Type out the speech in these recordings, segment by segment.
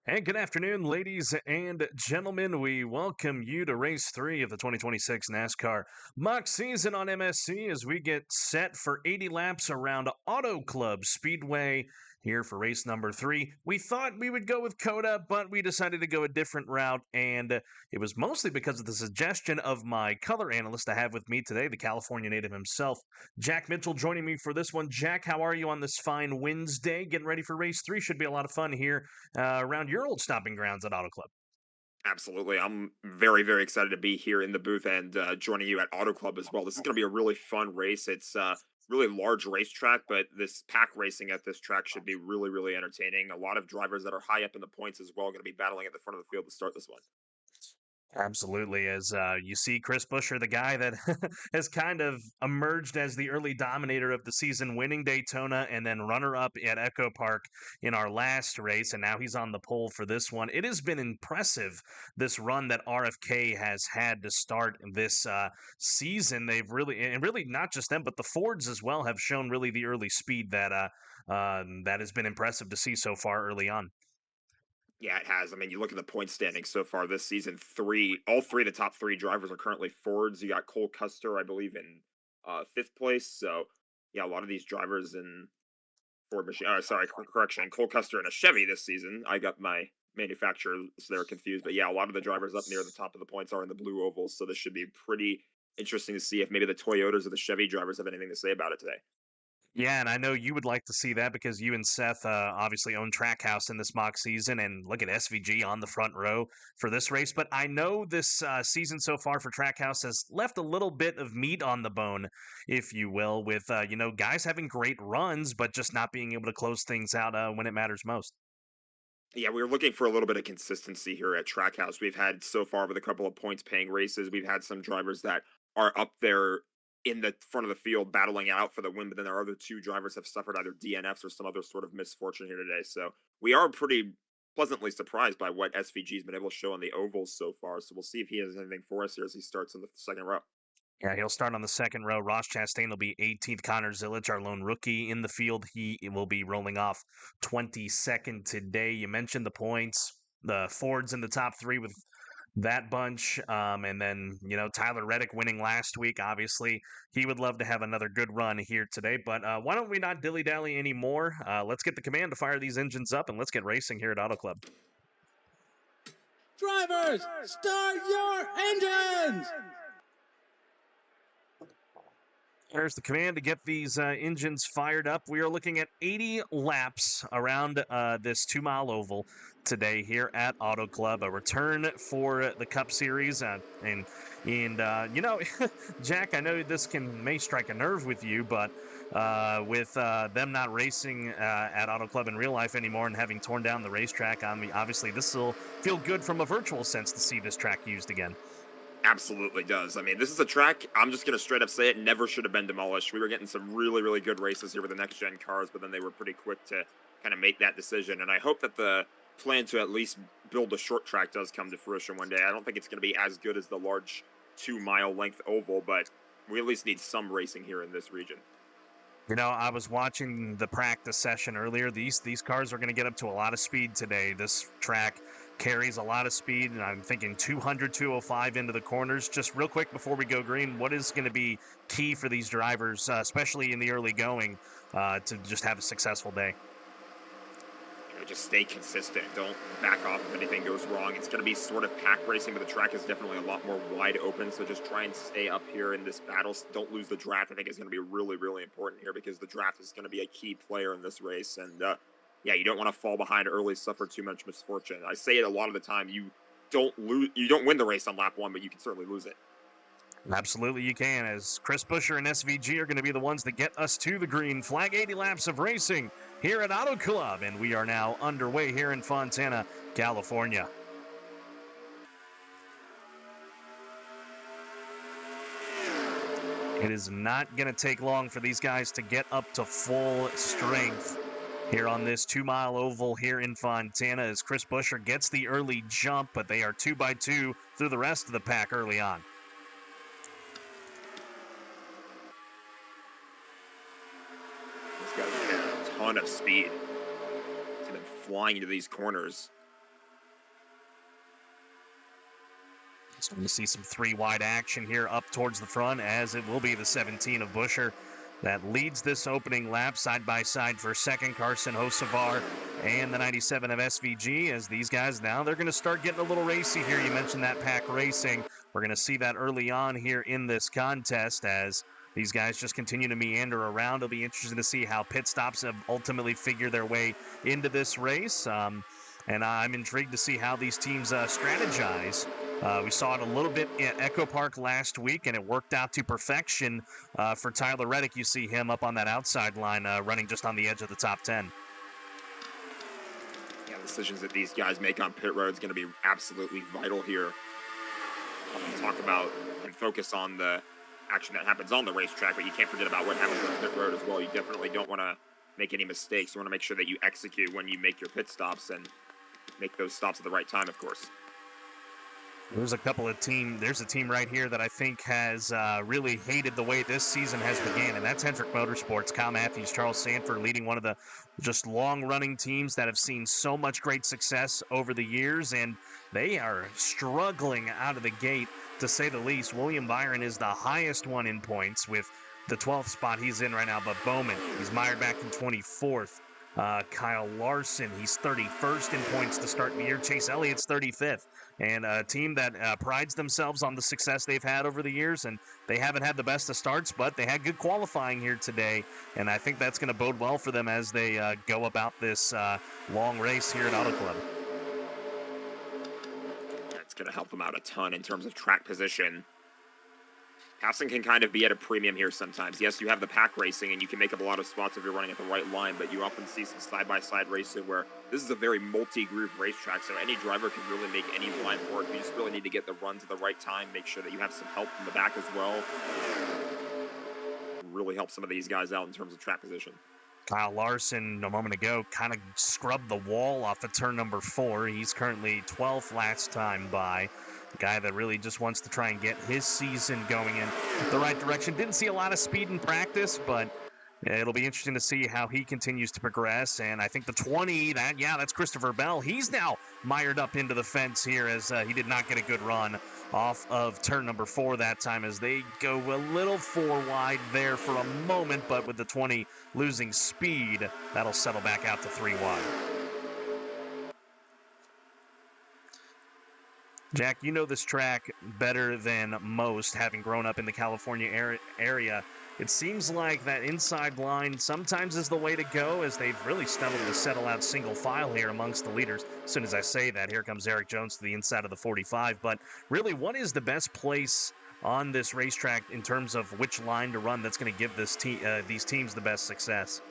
Hey, good afternoon, ladies and gentlemen. We welcome you to race three of the 2026 NASCAR Mock season on MSC as we get set for 80 laps around Auto Club Speedway here for race number three. We thought we would go with Coda, but we decided to go a different route, and it was mostly because of the suggestion of my color analyst I have with me today, the California native himself, Jack Mitchell, joining me for this one. Jack, how are you on this fine Wednesday? Getting ready for race three. Should be a lot of fun here around your old stomping grounds at Auto Club. Absolutely. I'm very, very excited to be here in the booth and joining you at Auto Club as well. This is going to be a really fun race. It's really large racetrack, but this pack racing at this track should be really, really entertaining. A lot of drivers that are high up in the points as well are going to be battling at the front of the field to start this one. Absolutely. As you see, Chris Buescher, the guy that has kind of emerged as the early dominator of the season, winning Daytona and then runner up at Echo Park in our last race. And now he's on the pole for this one. It has been impressive, this run that RFK has had to start this season. They've really, and really not just them, but the Fords as well have shown really the early speed that has been impressive to see so far early on. Yeah, it has. I mean, you look at the point standings so far this season. All three of the top three drivers are currently Fords. You got Cole Custer, I believe, in fifth place. So, yeah, a lot of these drivers in Ford machine. Sorry, correction. Cole Custer in a Chevy this season. I got my manufacturers there confused, but yeah, a lot of the drivers up near the top of the points are in the blue ovals, so this should be pretty interesting to see if maybe the Toyotas or the Chevy drivers have anything to say about it today. Yeah, and I know you would like to see that because you and Seth obviously own Trackhouse in this mock season, and look at SVG on the front row for this race. But I know this season so far for Trackhouse has left a little bit of meat on the bone, if you will, with guys having great runs, but just not being able to close things out when it matters most. Yeah, we were looking for a little bit of consistency here at Trackhouse. We've had so far with a couple of points paying races, we've had some drivers that are up there in the front of the field battling out for the win, but then our other two drivers have suffered either DNFs or some other sort of misfortune here today. So we are pretty pleasantly surprised by what SVG's been able to show on the ovals so far. So we'll see if he has anything for us here as he starts in the second row. Yeah, he'll start on the second row. Ross Chastain will be 18th. Connor Zilic, our lone rookie in the field, he will be rolling off 22nd today. You mentioned the points. The Fords in the top three with that bunch. And then, Tyler Reddick winning last week. Obviously, he would love to have another good run here today. But why don't we not dilly dally anymore? Let's get the command to fire these engines up and let's get racing here at Auto Club. Drivers, start your engines! There's the command to get these engines fired up. We are looking at 80 laps around this 2 mile oval today here at Auto Club. A return for the Cup Series, and Jack, I know this may strike a nerve with you, but with them not racing at Auto Club in real life anymore and having torn down the racetrack, I mean, obviously this will feel good from a virtual sense to see this track used again. Absolutely does. I mean, this is a track, I'm just going to straight up say it, never should have been demolished. We were getting some really, really good races here with the next gen cars, but then they were pretty quick to kind of make that decision. And I hope that the plan to at least build a short track does come to fruition one day. I don't think it's going to be as good as the large 2 mile length oval, but we at least need some racing here in this region. I was watching the practice session earlier. These cars are going to get up to a lot of speed today. This track carries a lot of speed, and I'm thinking 200, 205 into the corners. Just real quick before we go green, what is going to be key for these drivers, especially in the early going, to just have a successful day? Just stay consistent. Don't back off if anything goes wrong. It's going to be sort of pack racing, but the track is definitely a lot more wide open. So just try and stay up here in this battle. Don't lose the draft. I think is going to be really, really important here because the draft is going to be a key player in this race. And yeah, you don't want to fall behind early, suffer too much misfortune. I say it a lot of the time. You don't win the race on lap one, but you can certainly lose it. Absolutely, you can, as Chris Buescher and SVG are going to be the ones that get us to the green flag. 80 laps of racing here at Auto Club, and we are now underway here in Fontana, California. It is not going to take long for these guys to get up to full strength here on this 2 mile oval here in Fontana as Chris Buescher gets the early jump, but they are 2 by 2 through the rest of the pack early on. This guy's got a ton of speed. See them flying into these corners. So we'll see some three-wide action here up towards the front, as it will be the 17 of Buescher that leads this opening lap side by side for second. Carson Hocevar and the 97 of SVG, as these guys now they're going to start getting a little racy here. You mentioned that pack racing. We're going to see that early on here in this contest as these guys just continue to meander around. It'll be interesting to see how pit stops have ultimately figure their way into this race. And I'm intrigued to see how these teams strategize. We saw it a little bit at Echo Park last week, and it worked out to perfection for Tyler Reddick. You see him up on that outside line running just on the edge of the top 10. Yeah, decisions that these guys make on pit road is going to be absolutely vital here. We'll talk about and focus on the action that happens on the racetrack, but you can't forget about what happens on pit road as well. You definitely don't want to make any mistakes. You want to make sure that you execute when you make your pit stops and make those stops at the right time, of course. There's a team right here that I think has really hated the way this season has began, and that's Hendrick Motorsports. Kyle Matthews, Charles Sanford leading one of the just long-running teams that have seen so much great success over the years, and they are struggling out of the gate, to say the least. William Byron is the highest one in points with the 12th spot he's in right now, but Bowman, he's mired back in 24th. Kyle Larson, he's 31st in points to start the year. Chase Elliott's 35th. And a team that prides themselves on the success they've had over the years, and they haven't had the best of starts, but they had good qualifying here today, and I think that's going to bode well for them as they go about this long race here at Auto Club. That's going to help them out a ton in terms of track position. Passing can kind of be at a premium here sometimes. Yes, you have the pack racing, and you can make up a lot of spots if you're running at the right line, but you often see some side-by-side racing where this is a very multi-groove racetrack, so any driver can really make any line work. You just really need to get the runs at the right time, make sure that you have some help from the back as well. Really help some of these guys out in terms of track position. Kyle Larson, a moment ago, kind of scrubbed the wall off of turn number 4. He's currently 12th last time by. A guy that really just wants to try and get his season going in the right direction. Didn't see a lot of speed in practice, but it'll be interesting to see how he continues to progress. And I think the 20, that's Christopher Bell. He's now mired up into the fence here as he did not get a good run off of turn number 4 that time, as they go a little 4 wide there for a moment, but with the 20 losing speed, that'll settle back out to 3 wide. Jack, you know this track better than most, having grown up in the California area. It seems like that inside line sometimes is the way to go, as they've really struggled to settle out single file here amongst the leaders. As soon as I say that, here comes Eric Jones to the inside of the 45. But really, what is the best place on this racetrack in terms of which line to run that's going to give these teams the best success?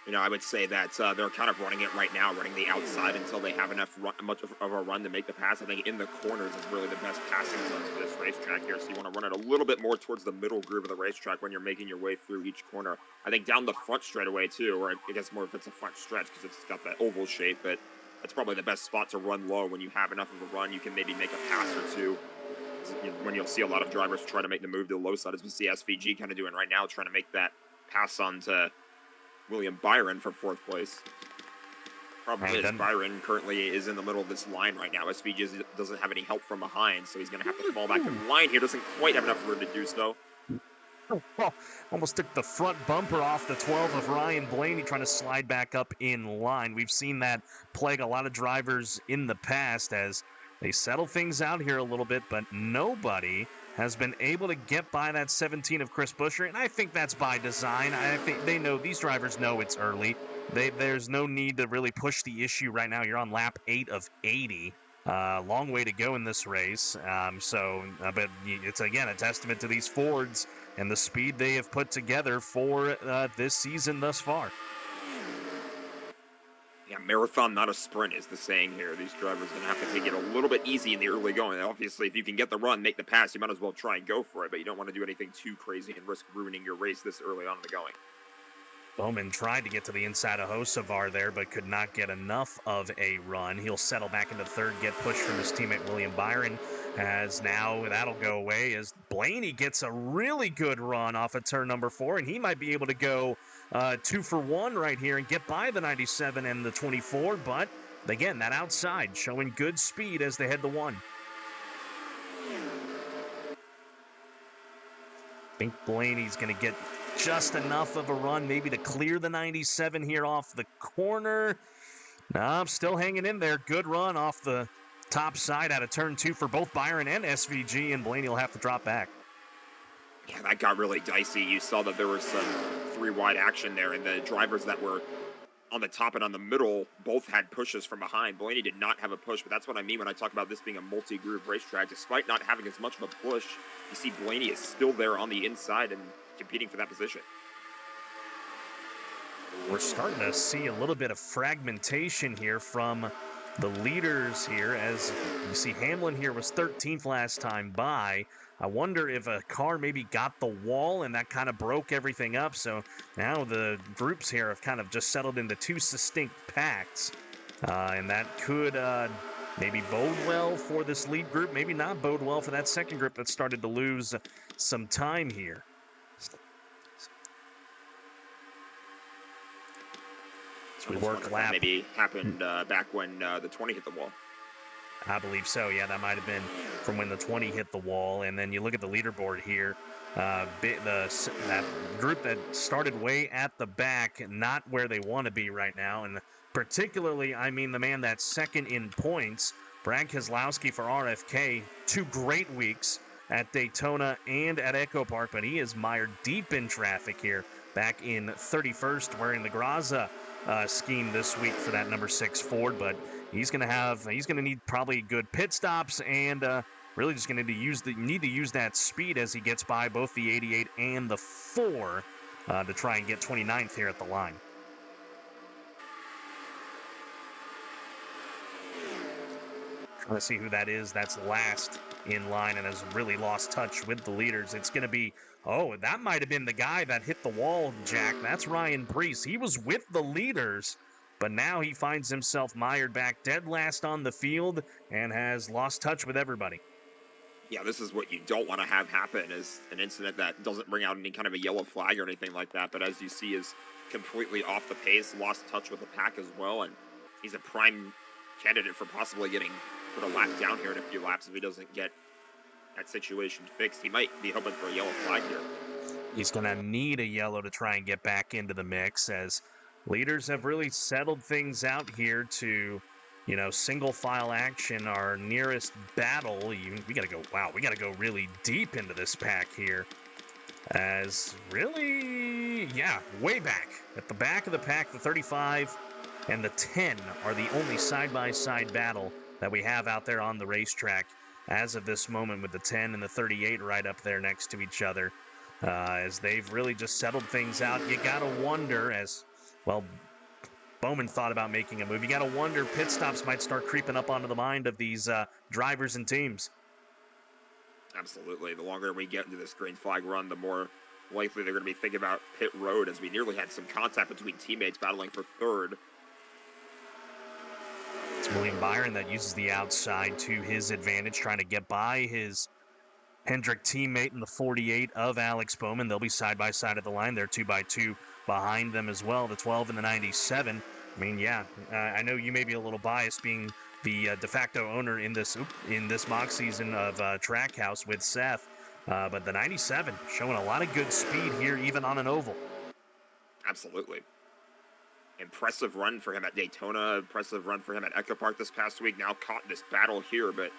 You know, I would say that they're kind of running it right now, running the outside until they have much of a run to make the pass. I think in the corners is really the best passing zone for this racetrack here. So you want to run it a little bit more towards the middle groove of the racetrack when you're making your way through each corner. I think down the front straightaway too, or I guess more if it's a front stretch because it's got that oval shape, but that's probably the best spot to run low. When you have enough of a run, you can maybe make a pass or two. When you'll see a lot of drivers try to make the move to the low side, as we see SVG kind of doing right now, trying to make that pass on to William Byron for 4th place. Problem is, Byron currently is in the middle of this line right now. SVG doesn't have any help from behind, so he's going to have to fall back in line here. Doesn't quite have enough room to do so. Oh, almost took the front bumper off the 12 of Ryan Blaney, trying to slide back up in line. We've seen that plague a lot of drivers in the past as they settle things out here a little bit, but nobody has been able to get by that 17 of Chris Buescher, and I think that's by design. I think they know, these drivers know it's early. There's no need to really push the issue right now. You're on lap 8 of 80. Long way to go in this race. But it's, again, a testament to these Fords and the speed they have put together for this season thus far. Yeah, marathon, not a sprint is the saying here. These drivers are going to have to take it a little bit easy in the early going. Obviously, if you can get the run, make the pass, you might as well try and go for it, but you don't want to do anything too crazy and risk ruining your race this early on in the going. Bowman tried to get to the inside of Hocevar there, but could not get enough of a run. He'll settle back into 3rd, get pushed from his teammate William Byron, as now that'll go away as Blaney gets a really good run off of turn number 4, and he might be able to go 2 for 1 right here and get by the 97 and the 24, but again, that outside showing good speed as they head to 1. I think Blaney's going to get just enough of a run, maybe to clear the 97 here off the corner. No, I'm still hanging in there. Good run off the top side out of turn 2 for both Byron and SVG, and Blaney will have to drop back. Yeah, that got really dicey. You saw that there was some 3-wide action there, and the drivers that were on the top and on the middle both had pushes from behind. Blaney did not have a push, but that's what I mean when I talk about this being a multi-groove racetrack. Despite not having as much of a push, you see Blaney is still there on the inside and competing for that position. We're starting to see a little bit of fragmentation here from the leaders here. As you see, Hamlin here was 13th last time by. I wonder if a car maybe got the wall and that kind of broke everything up. So now the groups here have kind of just settled into 2 distinct packs. And that could maybe bode well for this lead group, maybe not bode well for that second group that started to lose some time here. So we work lap. Maybe happened back when the 20 hit the wall. I believe so. Yeah, that might have been from when the 20 hit the wall. And then you look at the leaderboard here. That group that started way at the back, not where they want to be right now. And particularly, I mean, the man that's second in points, Brad Keselowski for RFK. 2 great weeks at Daytona and at Echo Park, but he is mired deep in traffic here. Back in 31st, wearing the Graza scheme this week for that number 6 Ford, but he's going to need probably good pit stops and really just going to need to use that speed as he gets by both the 88 and the 4 to try and get 29th here at the line. Trying to see who that is. That's last in line and has really lost touch with the leaders. It's going to be, that might have been the guy that hit the wall, Jack. That's Ryan Preece. He was with the leaders, but now he finds himself mired back dead last on the field and has lost touch with everybody. Yeah, this is what you don't want to have happen, is an incident that doesn't bring out any kind of a yellow flag or anything like that, but as you see, is completely off the pace, lost touch with the pack as well, and he's a prime candidate for possibly getting put a lap down here in a few laps if he doesn't get that situation fixed. He might be hoping for a yellow flag here. He's going to need a yellow to try and get back into the mix, as leaders have really settled things out here to, single file action. Our nearest battle, we got to go really deep into this pack here. As really, way back. At the back of the pack, the 35 and the 10 are the only side-by-side battle that we have out there on the racetrack as of this moment, with the 10 and the 38 right up there next to each other. As they've really just settled things out. You got to wonder, as, well, Bowman thought about making a move. You got to wonder, pit stops might start creeping up onto the mind of these drivers and teams. Absolutely. The longer we get into this green flag run, the more likely they're going to be thinking about pit road, as we nearly had some contact between teammates battling for third. It's William Byron that uses the outside to his advantage, trying to get by his Hendrick teammate in the 48 of Alex Bowman. They'll be side by side at the line. They're 2 by 2 behind them as well, the 12 and the 97. I mean, I know you may be a little biased being the de facto owner in this mock season of Trackhouse with Seth, but the 97 showing a lot of good speed here, even on an oval. Absolutely. Impressive run for him at Daytona, impressive run for him at Echo Park this past week, now caught in this battle here, but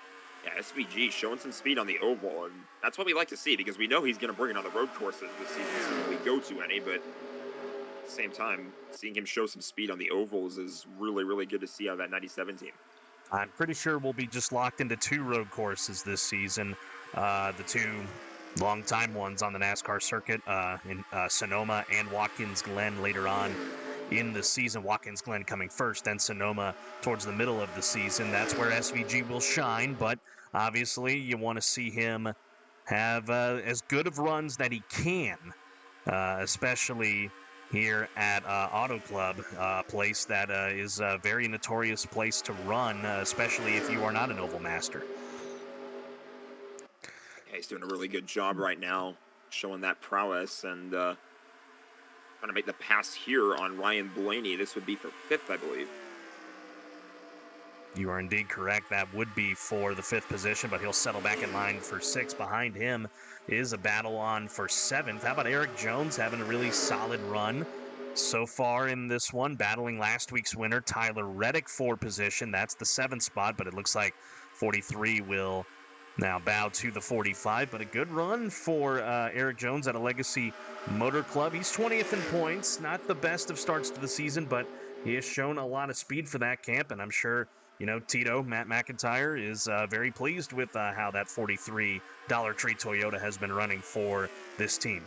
yeah, SVG showing some speed on the oval, and that's what we like to see, because we know he's going to bring it on the road courses this season, so when we go to any, but at the same time, seeing him show some speed on the ovals is really, really good to see out of that 97 team. I'm pretty sure we'll be just locked into 2 road courses this season, the 2 long-time ones on the NASCAR circuit, in Sonoma and Watkins Glen later on in the season. Watkins Glen coming first, then Sonoma towards the middle of the season. That's where SVG will shine, but obviously you want to see him have as good of runs that he can, especially here at Auto Club, a place that is a very notorious place to run, especially if you are not an oval master. Yeah, he's doing a really good job right now, showing that prowess, and trying to make the pass here on Ryan Blaney. This would be for 5th, I believe. You are indeed correct. That would be for the 5th position, but he'll settle back in line for 6th. Behind him is a battle on for 7th. How about Eric Jones having a really solid run so far in this one, battling last week's winner, Tyler Reddick, for position. That's the 7th spot, but it looks like 43 will now bow to the 45. But a good run for Eric Jones at a Legacy Motor Club. He's 20th in points. Not the best of starts to the season, but he has shown a lot of speed for that camp, and I'm sure Tito, Matt McIntyre, is very pleased with how that $43 Tree Toyota has been running for this team.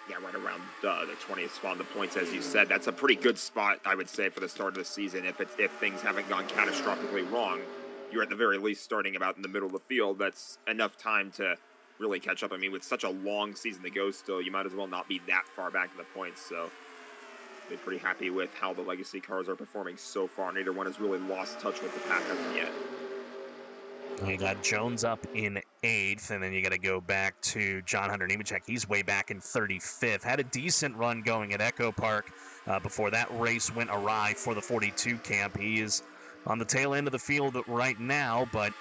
Yeah, right around the 20th spot in the points, as you said. That's a pretty good spot, I would say, for the start of the season. If things haven't gone catastrophically wrong, you're at the very least starting about in the middle of the field. That's enough time to really catch up. I mean, with such a long season to go still, you might as well not be that far back in the points. So been pretty happy with how the Legacy cars are performing so far. Neither one has really lost touch with the pack as of yet. You got Jones up in 8th, and then you got to go back to John Hunter Nemechek. He's way back in 35th. Had a decent run going at Echo Park before that race went awry for the 42 camp. He is on the tail end of the field right now, but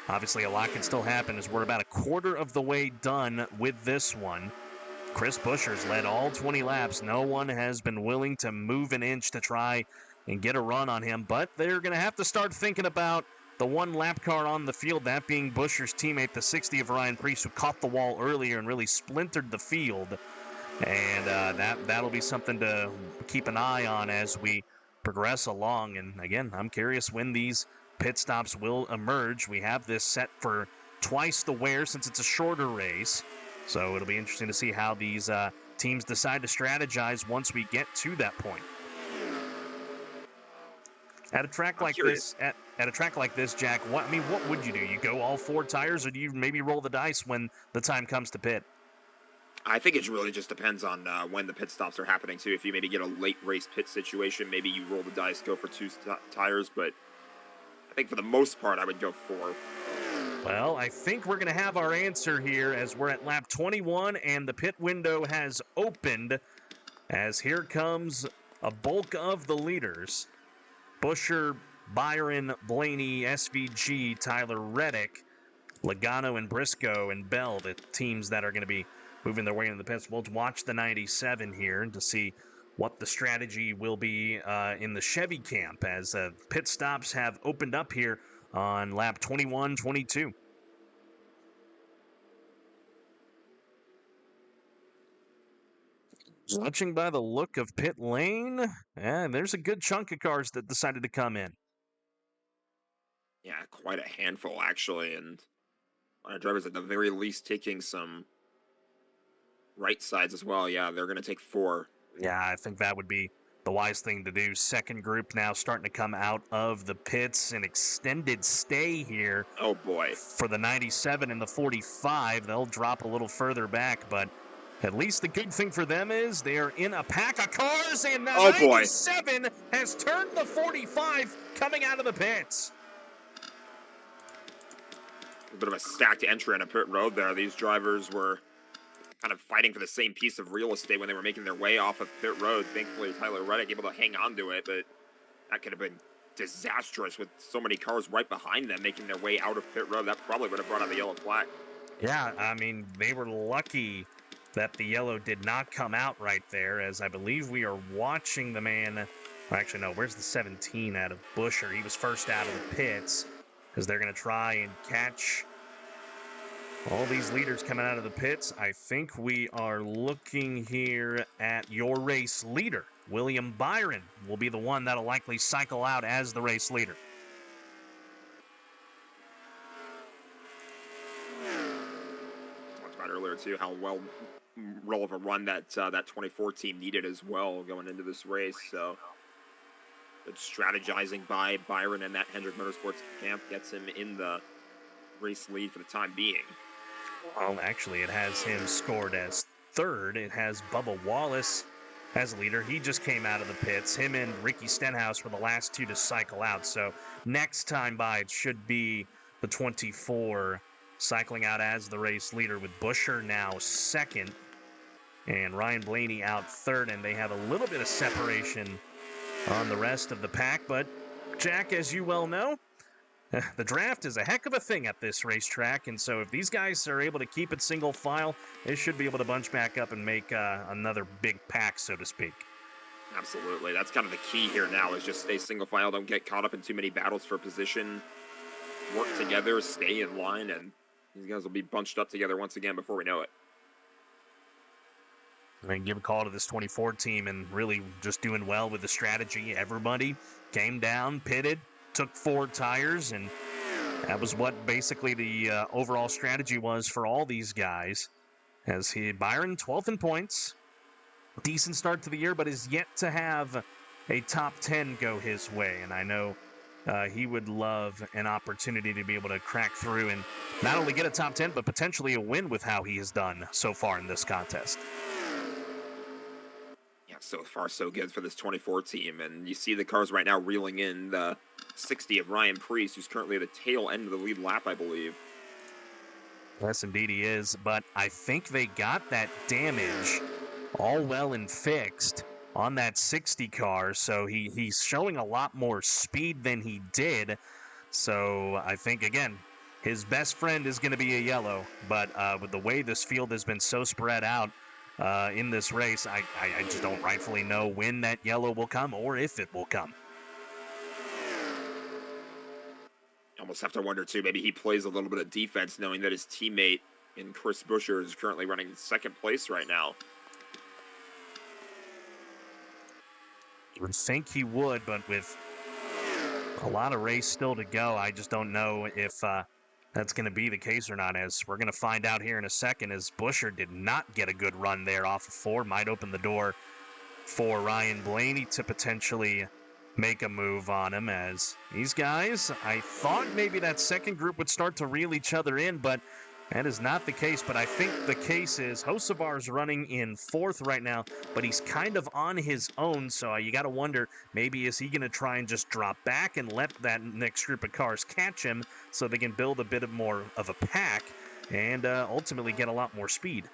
obviously a lot can still happen as we're about a quarter of the way done with this one. Chris Buescher's led all 20 laps. No one has been willing to move an inch to try and get a run on him, but they're going to have to start thinking about the one lap car on the field, that being Buescher's teammate, the 60 of Ryan Preece, who caught the wall earlier and really splintered the field. And that'll be something to keep an eye on as we progress along. And again, I'm curious when these pit stops will emerge. We have this set for twice the wear since it's a shorter race. So it'll be interesting to see how these teams decide to strategize once we get to that point. At a track like this, at a track like this, Jack, what would you do? You go all 4 tires, or do you maybe roll the dice when the time comes to pit? I think it really just depends on when the pit stops are happening too. If you maybe get a late race pit situation, maybe you roll the dice, go for 2 tires. But I think for the most part, I would go 4. Well, I think we're going to have our answer here as we're at lap 21 and the pit window has opened as here comes a bulk of the leaders. Buescher, Byron, Blaney, SVG, Tyler Reddick, Logano and Briscoe and Bell, the teams that are going to be moving their way into the pits. We'll watch the 97 here to see what the strategy will be in the Chevy camp as pit stops have opened up here on lap 21, 22. Judging by the look of pit lane, and there's a good chunk of cars that decided to come in. Yeah, quite a handful, actually. And a lot of drivers at the very least taking some right sides as well. Yeah, they're going to take 4. Yeah, I think that would be the wise thing to do. Second group now starting to come out of the pits. An extended stay here. Oh, boy. For the 97 and the 45. They'll drop a little further back, but at least the good thing for them is they are in a pack of cars, and the 97 has turned the 45 coming out of the pits. A bit of a stacked entry on a pit road there. These drivers were kind of fighting for the same piece of real estate when they were making their way off of pit road. Thankfully, Tyler Reddick able to hang on to it, but that could have been disastrous with so many cars right behind them making their way out of pit road. That probably would have brought out the yellow flag. Yeah, I mean, they were lucky that the yellow did not come out right there, as I believe we are watching the man. Actually, no, where's the 17 out of Buescher? He was first out of the pits, as they're going to try and catch all these leaders coming out of the pits. I think we are looking here at your race leader. William Byron will be the one that'll likely cycle out as the race leader. Talked about earlier, too, how well of a run that 24 team needed as well going into this race. So good strategizing by Byron and that Hendrick Motorsports camp gets him in the race lead for the time being. Well, actually, it has him scored as third. It has Bubba Wallace as leader. He just came out of the pits. Him and Ricky Stenhouse were the last 2 to cycle out. So next time by, it should be the 24 cycling out as the race leader, with Buescher now second and Ryan Blaney out third. And they have a little bit of separation on the rest of the pack. But, Jack, as you well know, the draft is a heck of a thing at this racetrack, and so if these guys are able to keep it single file, they should be able to bunch back up and make another big pack, so to speak. Absolutely. That's kind of the key here now, is just stay single file, don't get caught up in too many battles for position, work together, stay in line, and these guys will be bunched up together once again before we know it. I mean, give a call to this 24 team and really just doing well with the strategy. Everybody came down, pitted, took 4 tires, and that was what basically the overall strategy was for all these guys. As Byron, 12th in points, decent start to the year, but is yet to have a top 10 go his way. And I know he would love an opportunity to be able to crack through and not only get a top 10, but potentially a win with how he has done so far in this contest. Yeah, so far so good for this 24 team. And you see the cars right now reeling in the 60 of Ryan Preece, who's currently at the tail end of the lead lap, I believe. Yes, indeed he is. But I think they got that damage all well and fixed on that 60 car, so he's showing a lot more speed than he did. So I think, again, his best friend is going to be a yellow, but with the way this field has been so spread out in this race, I just don't rightfully know when that yellow will come or if it will come. Almost have to wonder, too, maybe he plays a little bit of defense knowing that his teammate in Chris Buescher is currently running second place right now. You would think he would, but with a lot of race still to go, I just don't know if that's going to be the case or not, as we're going to find out here in a second, as Buescher did not get a good run there off of 4. Might open the door for Ryan Blaney to potentially make a move on him, as these guys, I thought maybe that second group would start to reel each other in, but that is not the case. But I think the case is Hocevar's running in 4th right now, but he's kind of on his own, so you got to wonder, maybe is he going to try and just drop back and let that next group of cars catch him so they can build a bit more of a pack and ultimately get a lot more speed.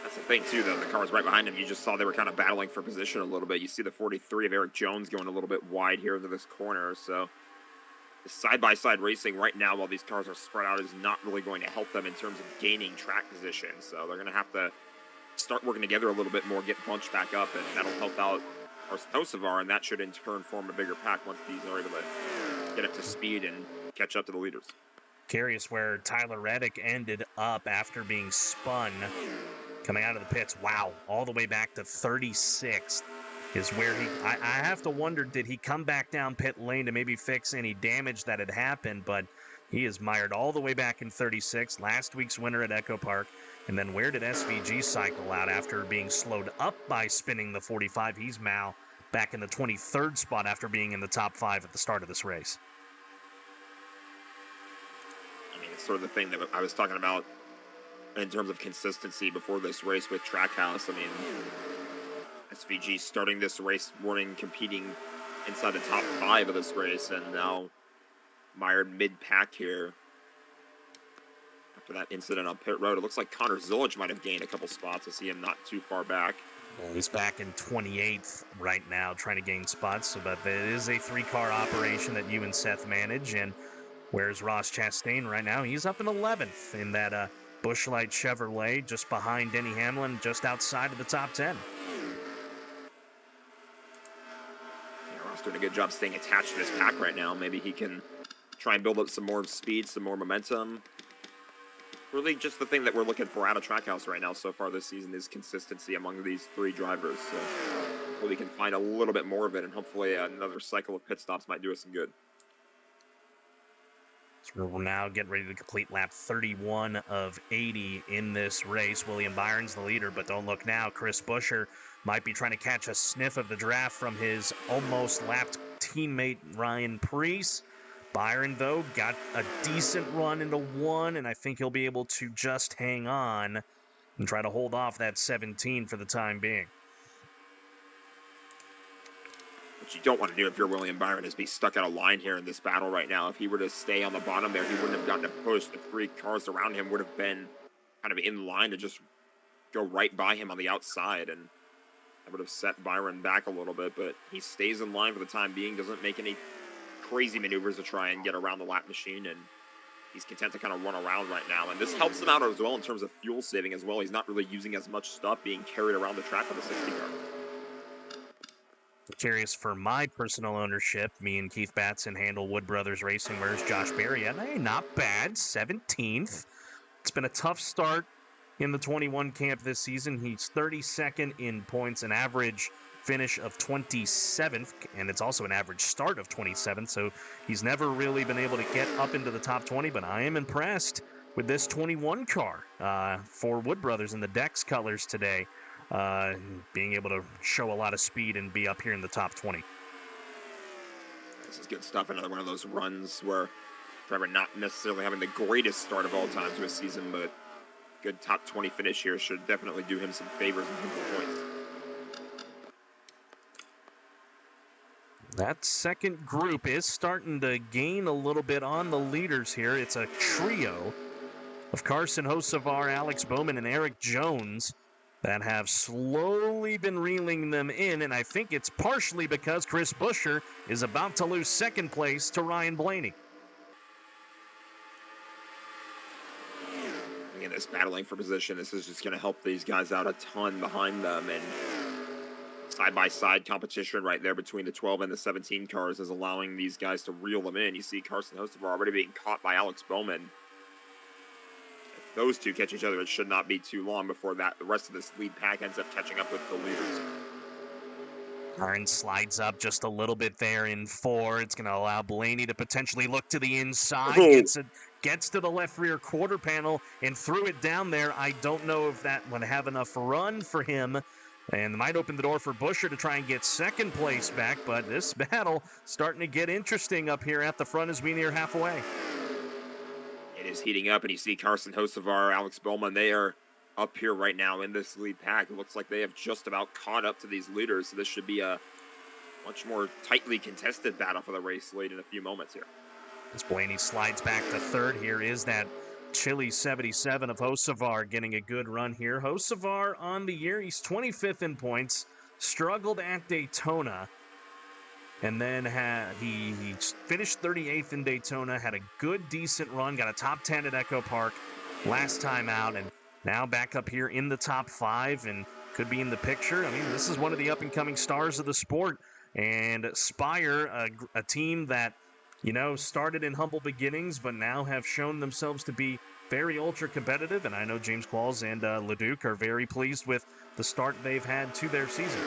That's the thing, too, though. The cars right behind him, you just saw they were kind of battling for position a little bit. You see the 43 of Eric Jones going a little bit wide here into this corner, so side-by-side racing right now while these cars are spread out is not really going to help them in terms of gaining track position. So they're going to have to start working together a little bit more, get bunched back up, and that'll help out Hocevar, and that should in turn form a bigger pack once these are able to get up to speed and catch up to the leaders. Curious where Tyler Reddick ended up after being spun coming out of the pits. Wow, all the way back to 36th. Is where I have to wonder, did he come back down pit lane to maybe fix any damage that had happened? But he is mired all the way back in 36, last week's winner at Echo Park. And then where did SVG cycle out after being slowed up by spinning the 45? He's now back in the 23rd spot after being in the top 5 at the start of this race. I mean, it's sort of the thing that I was talking about in terms of consistency before this race with Trackhouse. I mean, SVG starting this race morning competing inside the top 5 of this race, and now mired mid-pack here after that incident on pit road. It looks like Connor Zulich might have gained a couple spots. I see him not too far back. Well, he's back in 28th right now trying to gain spots, but it is a 3-car operation that you and Seth manage. And where's Ross Chastain right now? He's up in 11th in that Busch Light Chevrolet, just behind Denny Hamlin, just outside of the top 10. Doing a good job staying attached to this pack right now. Maybe he can try and build up some more speed, some more momentum. Really just the thing that we're looking for out of Trackhouse right now so far this season is consistency among these 3 drivers. So hopefully we can find a little bit more of it, and hopefully another cycle of pit stops might do us some good. So we'll now get ready to complete lap 31 of 80 in this race. William Byron's the leader, but don't look now. Chris Buescher might be trying to catch a sniff of the draft from his almost lapped teammate Ryan Preece. Byron, though, got a decent run into 1, and I think he'll be able to just hang on and try to hold off that 17 for the time being. What you don't want to do if you're William Byron is be stuck out of line here in this battle right now. If he were to stay on the bottom there, he wouldn't have gotten a push. The 3 cars around him would have been kind of in line to just go right by him on the outside, and That would have set Byron back a little bit, but he stays in line for the time being, doesn't make any crazy maneuvers to try and get around the lap machine, and he's content to kind of run around right now. And this helps him out as well in terms of fuel saving as well. He's not really using as much stuff being carried around the track with a 60 car. Curious for my personal ownership, me and Keith Batson handle Wood Brothers Racing. Where's Josh Berry? And hey, not bad, 17th. It's been a tough start in the 21 camp this season. He's 32nd in points, an average finish of 27th, and it's also an average start of 27th, so he's never really been able to get up into the top 20, but I am impressed with this 21 car for Wood Brothers in the Dex colors today, being able to show a lot of speed and be up here in the top 20. This is good stuff. Another one of those runs where driver not necessarily having the greatest start of all time to a season, but good top 20 finish here should definitely do him some favors in terms of points. That second group is starting to gain a little bit on the leaders here. It's a trio of Carson Hocevar, Alex Bowman, and Eric Jones that have slowly been reeling them in, and I think it's partially because Chris Buescher is about to lose second place to Ryan Blaney. Again, this battling for position, this is just going to help these guys out a ton behind them, and side-by-side competition right there between the 12 and the 17 cars is allowing these guys to reel them in. You see Carson Hocevar already being caught by Alex Bowman. If those two catch each other, it should not be too long before the rest of this lead pack ends up catching up with the leaders. Arn slides up just a little bit there in 4. It's going to allow Blaney to potentially look to the inside. Gets to the left rear quarter panel and threw it down there. I don't know if that would have enough run for him, and might open the door for Buescher to try and get second place back, but this battle starting to get interesting up here at the front as we near halfway. It is heating up, and you see Carson Hocevar, Alex Bowman, they are up here right now in this lead pack. It looks like they have just about caught up to these leaders, so this should be a much more tightly contested battle for the race late in a few moments here. As Blaney slides back to third, here is that chilly 77 of Hocevar getting a good run here. Hocevar on the year, he's 25th in points, struggled at Daytona, and then he finished 38th in Daytona, had a good, decent run, got a top 10 at Echo Park last time out, and now back up here in the top 5 and could be in the picture. I mean, this is one of the up-and-coming stars of the sport, and Spire, a team that, you know, started in humble beginnings, but now have shown themselves to be very ultra competitive. And I know James Qualls and Leduc are very pleased with the start they've had to their season.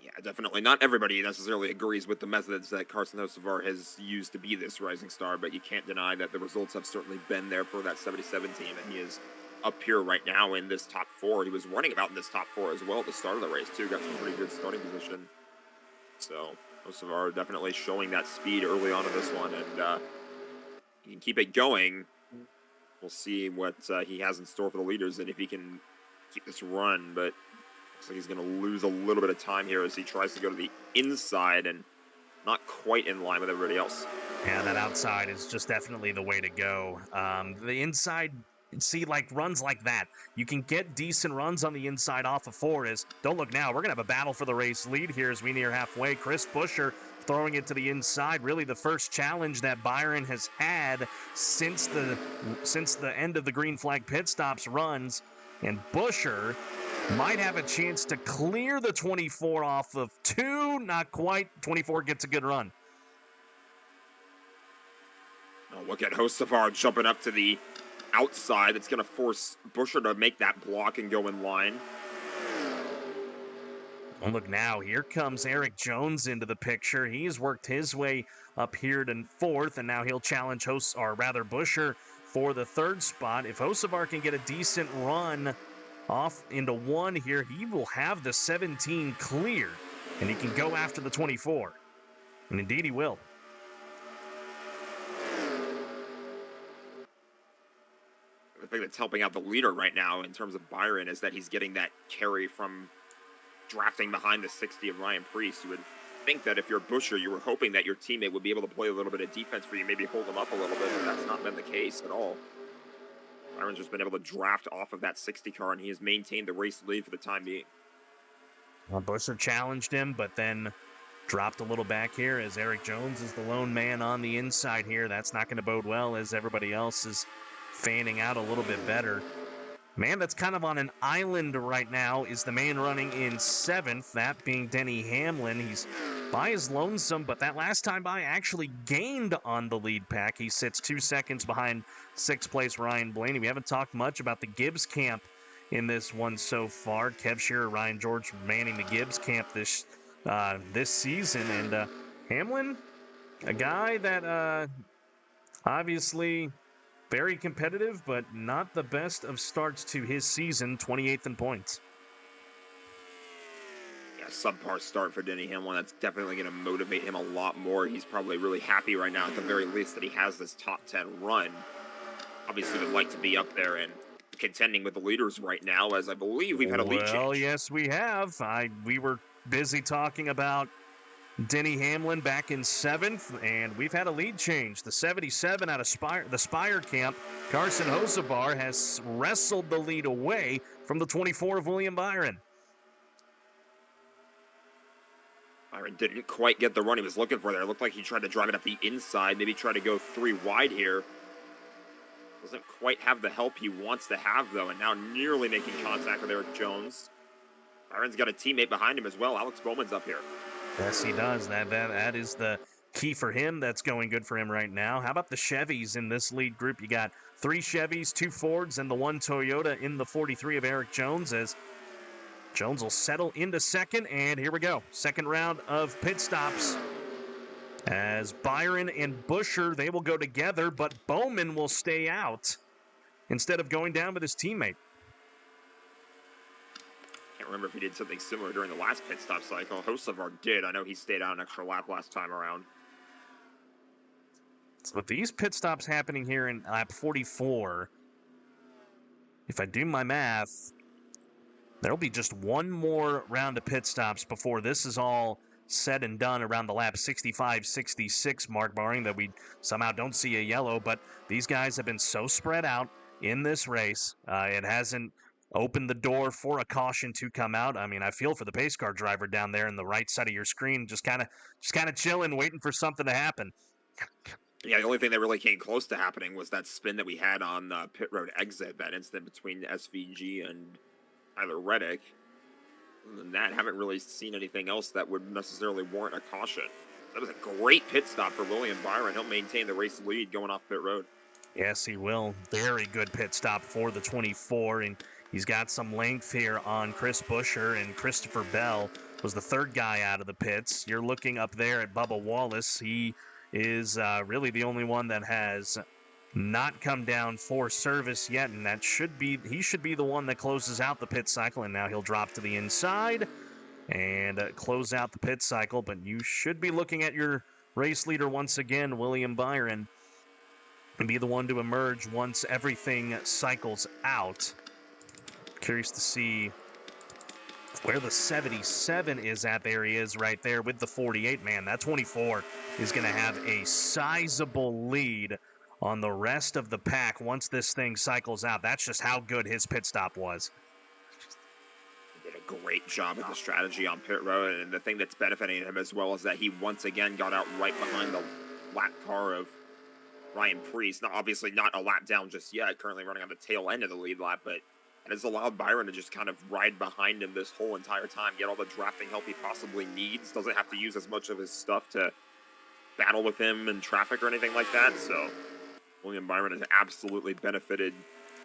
Yeah, definitely. Not everybody necessarily agrees with the methods that Carson Hocevar has used to be this rising star, but you can't deny that the results have certainly been there for that 77 team, and he is up here right now in this top 4. He was running about in this top 4 as well at the start of the race, too. Got some pretty good starting position. So Hocevar definitely showing that speed early on in this one, and he can keep it going. We'll see what he has in store for the leaders and if he can keep this run, but looks like he's going to lose a little bit of time here as he tries to go to the inside and not quite in line with everybody else. Yeah, that outside is just definitely the way to go. The inside, see, like runs like that, you can get decent runs on the inside off of 4. Don't look now, we're going to have a battle for the race lead here as we near halfway. Chris Buescher throwing it to the inside, really the first challenge that Byron has had since the end of the green flag pit stops runs, and Buescher might have a chance to clear the 24 off of 2, not quite. 24 gets a good run. Oh, look at Hocevar jumping up to the outside. It's going to force Buescher to make that block and go in line. And look now, here comes Eric Jones into the picture. He's worked his way up here to 4th, and now he'll challenge Buescher for the 3rd spot. If Hocevar can get a decent run off into 1 here, he will have the 17 clear, and he can go after the 24. And indeed he will. The thing that's helping out the leader right now in terms of Byron is that he's getting that carry from drafting behind the 60 of Ryan Preece. You would think that if you're Buescher, you were hoping that your teammate would be able to play a little bit of defense for you, maybe hold him up a little bit, but that's not been the case at all. Byron's just been able to draft off of that 60 car, and he has maintained the race lead for the time being. Well, Busher challenged him, but then dropped a little back here as Eric Jones is the lone man on the inside here. That's not going to bode well as everybody else is fanning out a little bit better. Man that's kind of on an island right now is the man running in 7th, that being Denny Hamlin. He's by his lonesome, but that last time by actually gained on the lead pack. He sits 2 seconds behind 6th place Ryan Blaney. We haven't talked much about the Gibbs camp in this one so far. Kev Shearer, Ryan George manning the Gibbs camp this season. And Hamlin, a guy that obviously very competitive, but not the best of starts to his season, 28th in points. Yeah, subpar start for Denny Hamlin. That's definitely going to motivate him a lot more. He's probably really happy right now, at the very least, that he has this top 10 run. Obviously would like to be up there and contending with the leaders right now, as I believe we've had a lead change. Well, yes, we have. We were busy talking about Denny Hamlin back in 7th, and we've had a lead change. The 77 out of the Spire camp, Carson Hosevar, has wrestled the lead away from the 24 of William Byron. Byron didn't quite get the run he was looking for there. It looked like he tried to drive it up the inside, maybe try to go 3 wide here. Doesn't quite have the help he wants to have, though, and now nearly making contact with Eric Jones. Byron's got a teammate behind him as well. Alex Bowman's up here. Yes, he does. That is the key for him. That's going good for him right now. How about the Chevys in this lead group? You got 3 Chevys, 2 Fords, and the 1 Toyota in the 43 of Eric Jones, as Jones will settle into 2nd, and here we go. 2nd round of pit stops. As Byron and Busher, they will go together, but Bowman will stay out instead of going down with his teammate. Can't remember if he did something similar during the last pit stop cycle. Hosevar did. I know he stayed out an extra lap last time around. So with these pit stops happening here in lap 44, if I do my math, there'll be just one more round of pit stops before this is all said and done around the lap 65, 66 mark, barring that we somehow don't see a yellow. But these guys have been so spread out in this race. It hasn't opened the door for a caution to come out. I mean, I feel for the pace car driver down there in the right side of your screen, just kind of chilling, waiting for something to happen. Yeah, the only thing that really came close to happening was that spin that we had on the pit road exit, that incident between SVG and Tyler Reddick. Other than that, haven't really seen anything else that would necessarily warrant a caution. That was a great pit stop for William Byron. He'll maintain the race lead going off pit road. Yes, he will. Very good pit stop for the 24, and he's got some length here on Chris Buescher, and Christopher Bell was the 3rd guy out of the pits. You're looking up there at Bubba Wallace. He is really the only one that has not come down for service yet, and he should be the one that closes out the pit cycle. And now he'll drop to the inside and close out the pit cycle. But you should be looking at your race leader once again, William Byron, and be the one to emerge once everything cycles out. Curious to see where the 77 is at. There he is right there with the 48. Man, that 24 is going to have a sizable lead on the rest of the pack once this thing cycles out. That's just how good his pit stop was. He did a great job with the strategy on pit road, and the thing that's benefiting him as well is that he once again got out right behind the lap car of Ryan Preece. Now, obviously not a lap down just yet, currently running on the tail end of the lead lap, but it has allowed Byron to just kind of ride behind him this whole entire time, get all the drafting help he possibly needs, doesn't have to use as much of his stuff to battle with him in traffic or anything like that. So William Byron has absolutely benefited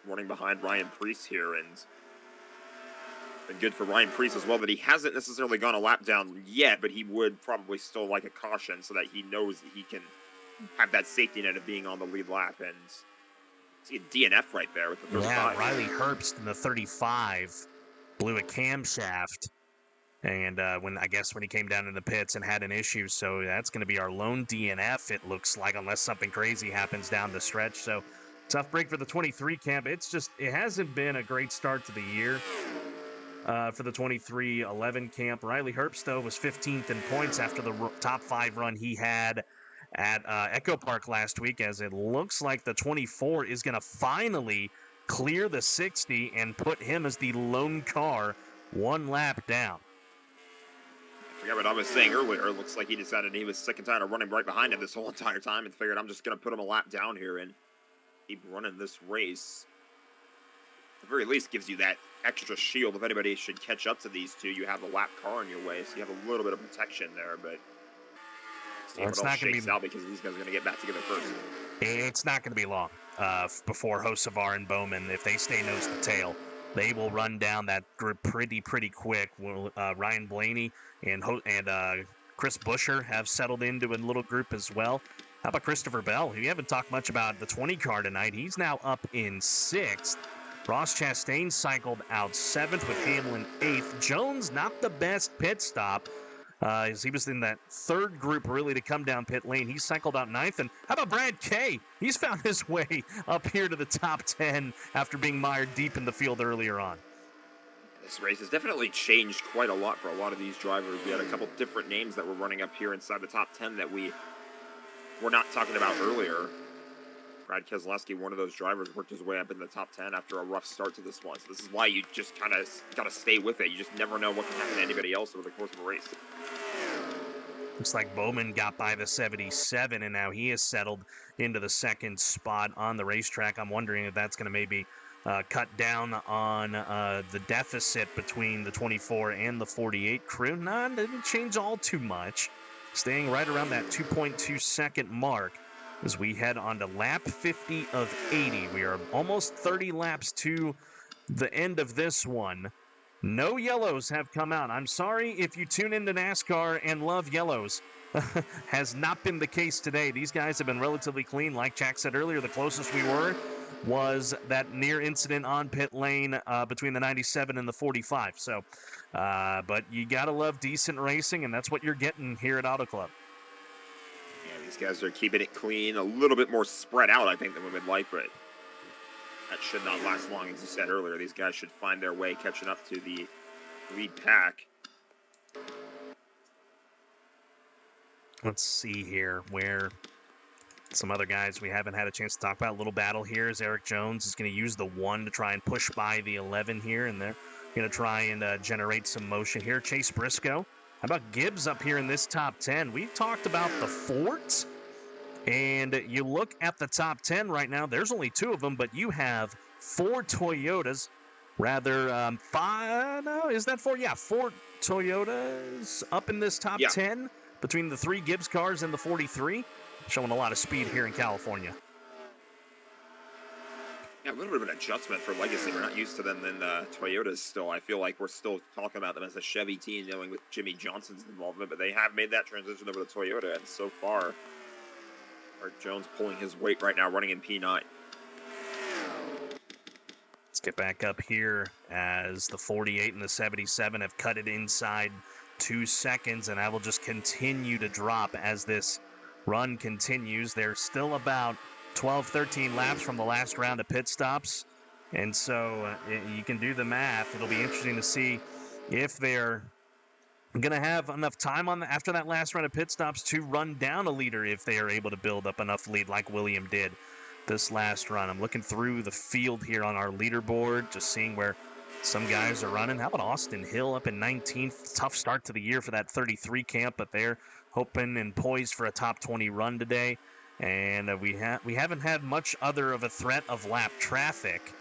running behind Ryan Preece here, and been good for Ryan Preece as well that he hasn't necessarily gone a lap down yet, but he would probably still like a caution so that he knows that he can have that safety net of being on the lead lap. And see a DNF right there with the 35. Yeah, Riley Herbst in the 35 blew a camshaft, and when he came down in the pits and had an issue, so that's going to be our lone DNF, it looks like, unless something crazy happens down the stretch. So tough break for the 23 camp. It hasn't been a great start to the year for the 23-11 camp. Riley Herbst, though, was 15th in points after the top 5 run he had at Echo Park last week, as it looks like the 24 is going to finally clear the 60 and put him as the lone car 1 lap down. I forgot what I was saying earlier. It looks like he decided he was sick and tired of running right behind him this whole entire time and figured, I'm just going to put him a lap down here and keep running this race. At the very least, gives you that extra shield. If anybody should catch up to these two, you have the lap car in your way, so you have a little bit of protection there, but see if it all shakes out because these guys are going to get back together first. It's not going to be long before Hocevar and Bowman, if they stay nose to tail, they will run down that group pretty quick. Ryan Blaney and Chris Buescher have settled into a little group as well. How about Christopher Bell? We haven't talked much about the 20 car tonight. He's now up in 6th. Ross Chastain cycled out 7th with Hamlin 8th. Jones, not the best pit stop. As he was in that 3rd group really to come down pit lane. He cycled out 9th. And how about Brad Kay? He's found his way up here to the top 10 after being mired deep in the field earlier on. This race has definitely changed quite a lot for a lot of these drivers. We had a couple different names that were running up here inside the top 10 that we were not talking about earlier. Brad Keselowski, one of those drivers, worked his way up in the top 10 after a rough start to this one. So this is why you just kind of got to stay with it. You just never know what can happen to anybody else over the course of a race. Looks like Bowman got by the 77, and now he has settled into the 2nd spot on the racetrack. I'm wondering if that's going to maybe cut down on the deficit between the 24 and the 48 crew. No, it didn't change all too much. Staying right around that 2.2 second mark as we head on to lap 50 of 80. We are almost 30 laps to the end of this one. No yellows have come out. I'm sorry if you tune into NASCAR and love yellows. Has not been the case today. These guys have been relatively clean. Like Jack said earlier, the closest we were was that near incident on pit lane between the 97 and the 45. So, but you got to love decent racing, and that's what you're getting here at Auto Club. These guys are keeping it clean, a little bit more spread out, I think, than we would like, but that should not last long. As you said earlier, these guys should find their way catching up to the lead pack. Let's see here where some other guys we haven't had a chance to talk about. A little battle here as Eric Jones is going to use the 1 to try and push by the 11 here, and they're going to try and generate some motion here. Chase Briscoe. How about Gibbs up here in this top 10? We talked about the Fords, and you look at the top 10 right now, there's only 2 of them, but you have 4 Toyotas, rather 5, no, is that 4? Yeah, 4 Toyotas up in this top 10 between the 3 Gibbs cars and the 43, showing a lot of speed here in California. Yeah, a little bit of an adjustment for Legacy. We're not used to them in Toyotas still. I feel like we're still talking about them as a Chevy team, knowing with Jimmy Johnson's involvement, but they have made that transition over to Toyota, and so far, Art Jones pulling his weight right now, running in P9. Let's get back up here as the 48 and the 77 have cut it inside 2 seconds, and that will just continue to drop as this run continues. They're still about 12, 13 laps from the last round of pit stops. And so you can do the math. It'll be interesting to see if they're going to have enough time after that last round of pit stops to run down a leader if they are able to build up enough lead like William did this last run. I'm looking through the field here on our leaderboard, just seeing where some guys are running. How about Austin Hill up in 19th? Tough start to the year for that 33 camp, but they're hoping and poised for a top 20 run today. And we haven't had much other of a threat of lap traffic.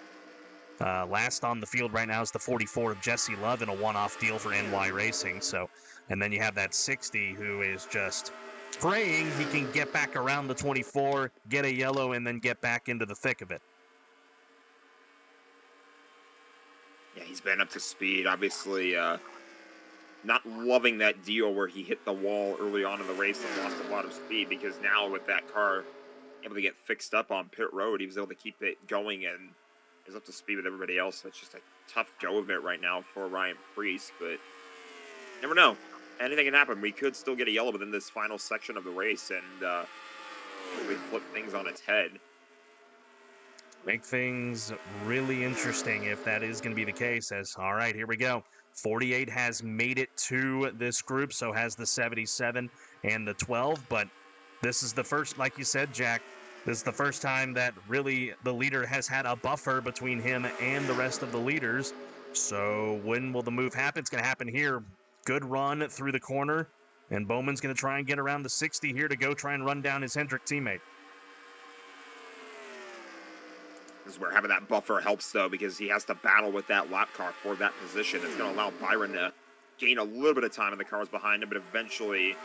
Last on the field right now is the 44 of Jesse Love in a one-off deal for NY Racing. So, and then you have that 60 who is just praying he can get back around the 24, get a yellow, and then get back into the thick of it. Yeah, he's been up to speed. Obviously, not loving that deal where he hit the wall early on in the race and lost a lot of speed, because now with that car able to get fixed up on pit road, he was able to keep it going and is up to speed with everybody else. So it's just a tough go of it right now for Ryan Preece, but never know. Anything can happen. We could still get a yellow within this final section of the race and we flip things on its head. Make things really interesting if that is going to be the case. All right, here we go. 48 has made it to this group, so has the 77 and the 12. But this is the first, like you said, Jack, This is the first time that really the leader has had a buffer between him and the rest of the leaders. So when will the move happen? It's going to happen here. Good run through the corner. And Bowman's going to try and get around the 60 here to go try and run down his Hendrick teammate. This is where having that buffer helps, though, because he has to battle with that lap car for that position. It's going to allow Byron to gain a little bit of time in the cars behind him, but eventually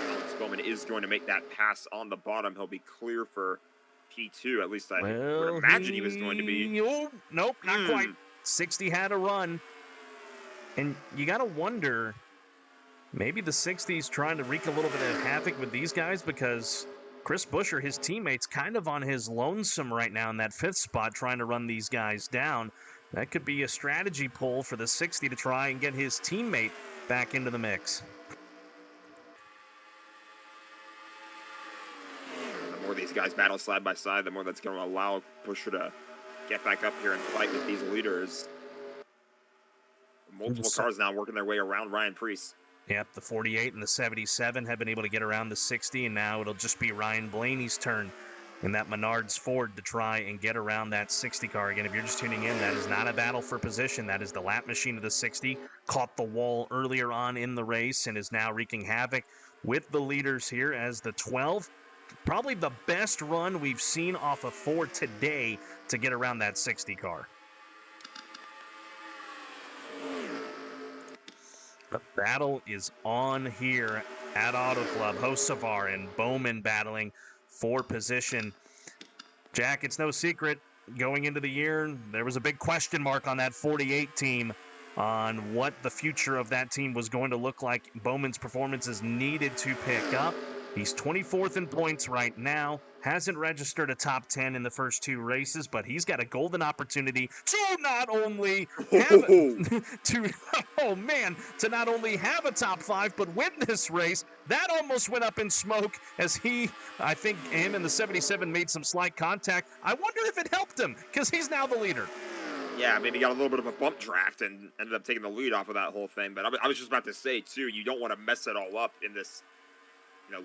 Alex Bowman is going to make that pass on the bottom. He'll be clear for P2. At least I would imagine he was going to be. Oh, nope, not quite. 60 had a run. And you got to wonder, maybe the 60's trying to wreak a little bit of havoc with these guys because Chris Buescher, his teammate's kind of on his lonesome right now in that 5th spot trying to run these guys down. That could be a strategy pull for the 60 to try and get his teammate back into the mix. The more these guys battle side by side, the more that's going to allow Buescher to get back up here and fight with these leaders. Multiple cars now working their way around Ryan Preece. Yep, the 48 and the 77 have been able to get around the 60, and now it'll just be Ryan Blaney's turn in that Menards Ford to try and get around that 60 car. Again, if you're just tuning in, that is not a battle for position. That is the lap machine of the 60. Caught the wall earlier on in the race and is now wreaking havoc with the leaders here as the 12. Probably the best run we've seen off of Ford today to get around that 60 car. The battle is on here at Auto Club. Hocevar and Bowman battling for position. Jack, it's no secret, going into the year, there was a big question mark on that 48 team on what the future of that team was going to look like. Bowman's performances needed to pick up. He's 24th in points right now. Hasn't registered a top 10 in the first 2 races, but he's got a golden opportunity to not only have to not only have a top 5, but win this race. That almost went up in smoke as I think him and the 77 made some slight contact. I wonder if it helped him because he's now the leader. Yeah, maybe got a little bit of a bump draft and ended up taking the lead off of that whole thing. But I was just about to say, too, you don't want to mess it all up in this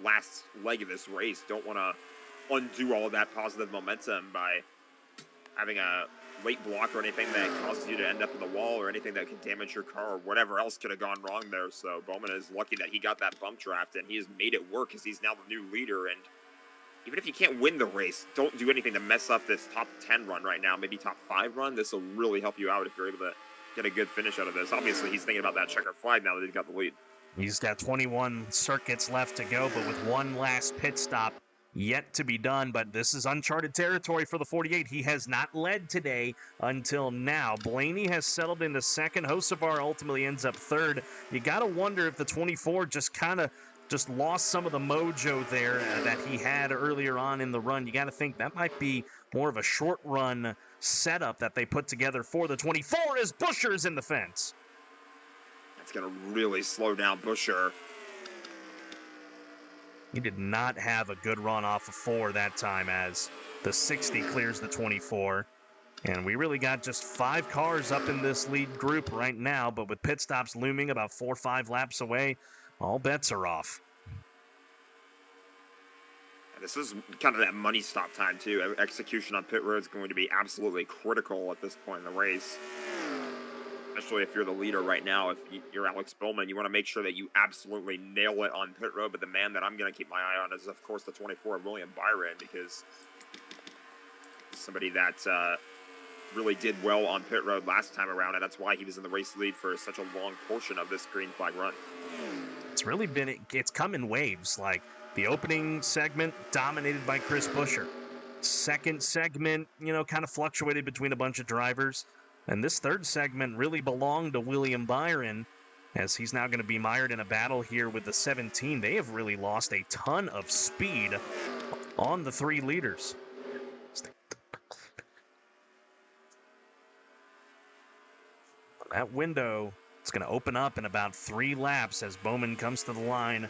last leg of this race. Don't want to undo all of that positive momentum by having a late block or anything that causes you to end up in the wall or anything that could damage your car or whatever else could have gone wrong there. So Bowman is lucky that he got that bump draft and he has made it work because he's now the new leader. And even if you can't win the race, don't do anything to mess up this top 10 run right now, maybe top 5 run. This will really help you out if you're able to get a good finish out of this. Obviously, he's thinking about that checkered flag now that he's got the lead. He's got 21 circuits left to go, but with one last pit stop yet to be done. But this is uncharted territory for the 48. He has not led today until now. Blaney has settled into second. Hocevar ultimately ends up third. You got to wonder if the 24 just lost some of the mojo there that he had earlier on in the run. You got to think that might be more of a short run setup that they put together for the 24 as Buescher's in the fence. It's going to really slow down Buescher. He did not have a good run off of 4 that time as the 60 clears the 24. And we really got just 5 cars up in this lead group right now, but with pit stops looming about 4 or 5 laps away, all bets are off. This is kind of that money stop time, too. Execution on pit road is going to be absolutely critical at this point in the race. Especially if you're the leader right now. If you're Alex Bowman, you want to make sure that you absolutely nail it on pit road. But the man that I'm going to keep my eye on is, of course, the 24, William Byron, because somebody that really did well on pit road last time around, and that's why he was in the race lead for such a long portion of this green flag run. It's come in waves. Like the opening segment dominated by Chris Buescher. Second segment, kind of fluctuated between a bunch of drivers. And this third segment really belonged to William Byron, as he's now going to be mired in a battle here with the 17. They have really lost a ton of speed on the 3 leaders. That window is going to open up in about 3 laps as Bowman comes to the line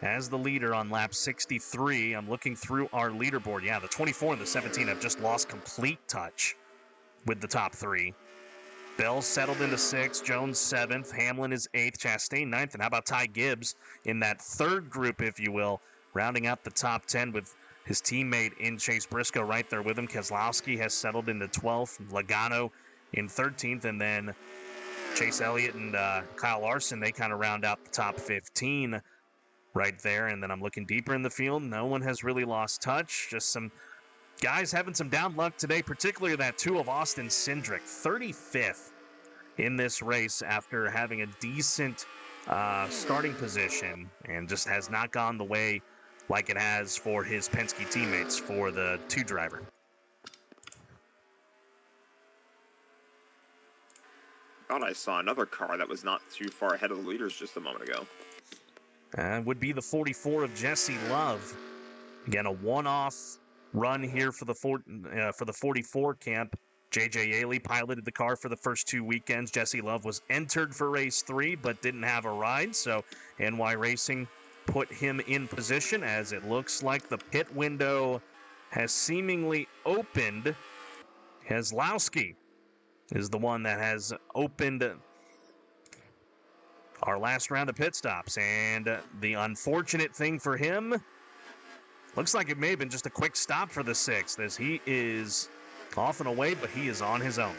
as the leader on lap 63. I'm looking through our leaderboard. Yeah, the 24 and the 17 have just lost complete touch with the top 3. Bell settled into 6th, Jones 7th, Hamlin is 8th, Chastain 9th, and how about Ty Gibbs in that third group, if you will, rounding out the top 10 with his teammate in Chase Briscoe right there with him. Keselowski has settled into 12th, Logano in 13th, and then Chase Elliott and Kyle Larson, they kind of round out the top 15 right there. And then I'm looking deeper in the field. No one has really lost touch. Just some guys having some down luck today, particularly that 2 of Austin Cindric, 35th in this race after having a decent starting position and just has not gone the way like it has for his Penske teammates for the 2 driver. Thought I saw another car that was not too far ahead of the leaders just a moment ago. Would be the 44 of Jesse Love. Again, a one-off run here for the 44 camp. J.J. Yaley piloted the car for the first 2 weekends. Jesse Love was entered for race 3 but didn't have a ride, so NY Racing put him in position as it looks like the pit window has seemingly opened. Keselowski is the one that has opened our last round of pit stops, and the unfortunate thing for him, looks like it may have been just a quick stop for the 6th as he is off and away, but he is on his own.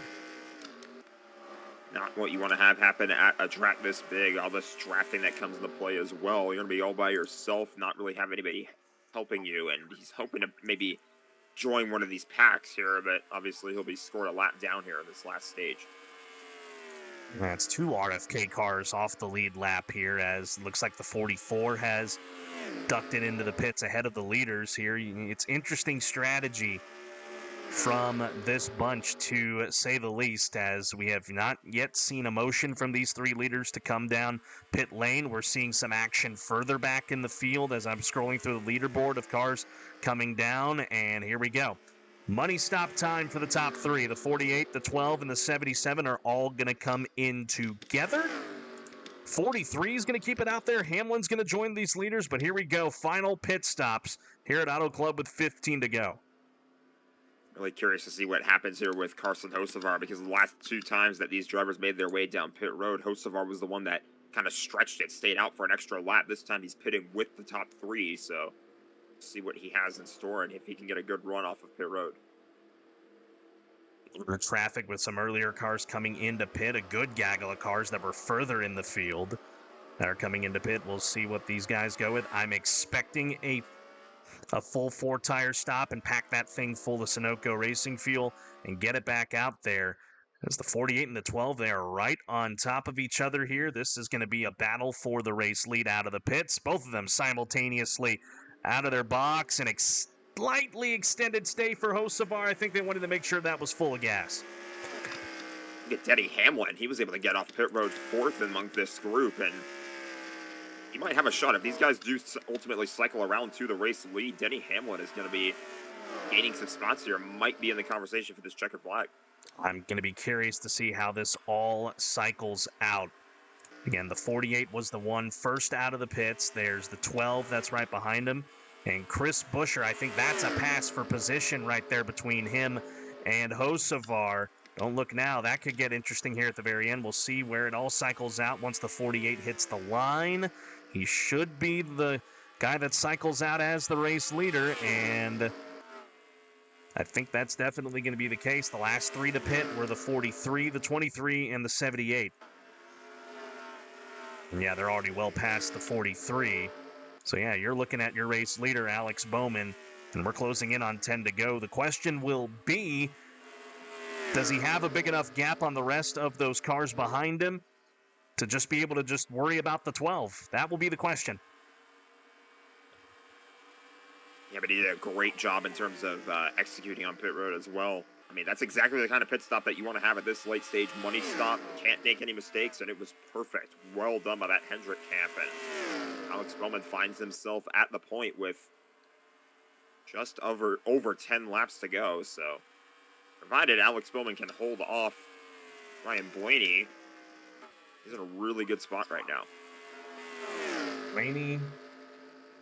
Not what you want to have happen at a track this big. All this drafting that comes into play as well. You're going to be all by yourself, not really have anybody helping you, and he's hoping to maybe join one of these packs here, but obviously he'll be scored a lap down here in this last stage. That's 2 RFK cars off the lead lap here, as it looks like the 44 has ducked it into the pits ahead of the leaders here. It's interesting strategy from this bunch, to say the least, as we have not yet seen a motion from these 3 leaders to come down pit lane. We're seeing some action further back in the field as I'm scrolling through the leaderboard of cars coming down, and here we go. Money stop time for the top 3. The 48, the 12, and the 77 are all going to come in together. 43 is going to keep it out there. Hamlin's going to join these leaders, but here we go. Final pit stops here at Auto Club with 15 to go. Really curious to see what happens here with Carson Hocevar, because the last 2 times that these drivers made their way down pit road, Hocevar was the one that kind of stretched it, stayed out for an extra lap. This time he's pitting with the top 3, so see what he has in store and if he can get a good run off of pit road. The traffic with some earlier cars coming into pit, a good gaggle of cars that were further in the field that are coming into pit. We'll see what these guys go with. I'm expecting a full 4-tire stop and pack that thing full of Sunoco racing fuel and get it back out there. As the 48 and the 12, they are right on top of each other here. This is going to be a battle for the race lead out of the pits. Both of them simultaneously out of their box, and slightly extended stay for Hocevar. I think they wanted to make sure that was full of gas. Look at Denny Hamlin. He was able to get off pit road 4th among this group, and he might have a shot. If these guys do ultimately cycle around to the race lead, Denny Hamlin is going to be gaining some spots here. Might be in the conversation for this checkered flag. I'm going to be curious to see how this all cycles out. Again, the 48 was the one first out of the pits. There's the 12 that's right behind him. And Chris Buescher, I think that's a pass for position right there between him and Hocevar. Don't look now. That could get interesting here at the very end. We'll see where it all cycles out once the 48 hits the line. He should be the guy that cycles out as the race leader, and I think that's definitely going to be the case. The last 3 to pit were the 43, the 23, and the 78. And yeah, they're already well past the 43. So yeah, you're looking at your race leader, Alex Bowman, and we're closing in on 10 to go. The question will be, does he have a big enough gap on the rest of those cars behind him to just be able to just worry about the 12? That will be the question. Yeah, but he did a great job in terms of executing on pit road as well. I mean, that's exactly the kind of pit stop that you want to have at this late stage money stop. Can't make any mistakes, and it was perfect. Well done by that Hendrick camp, and Alex Bowman finds himself at the point with just over 10 laps to go. So, provided Alex Bowman can hold off Ryan Blaney, he's in a really good spot right now. Blaney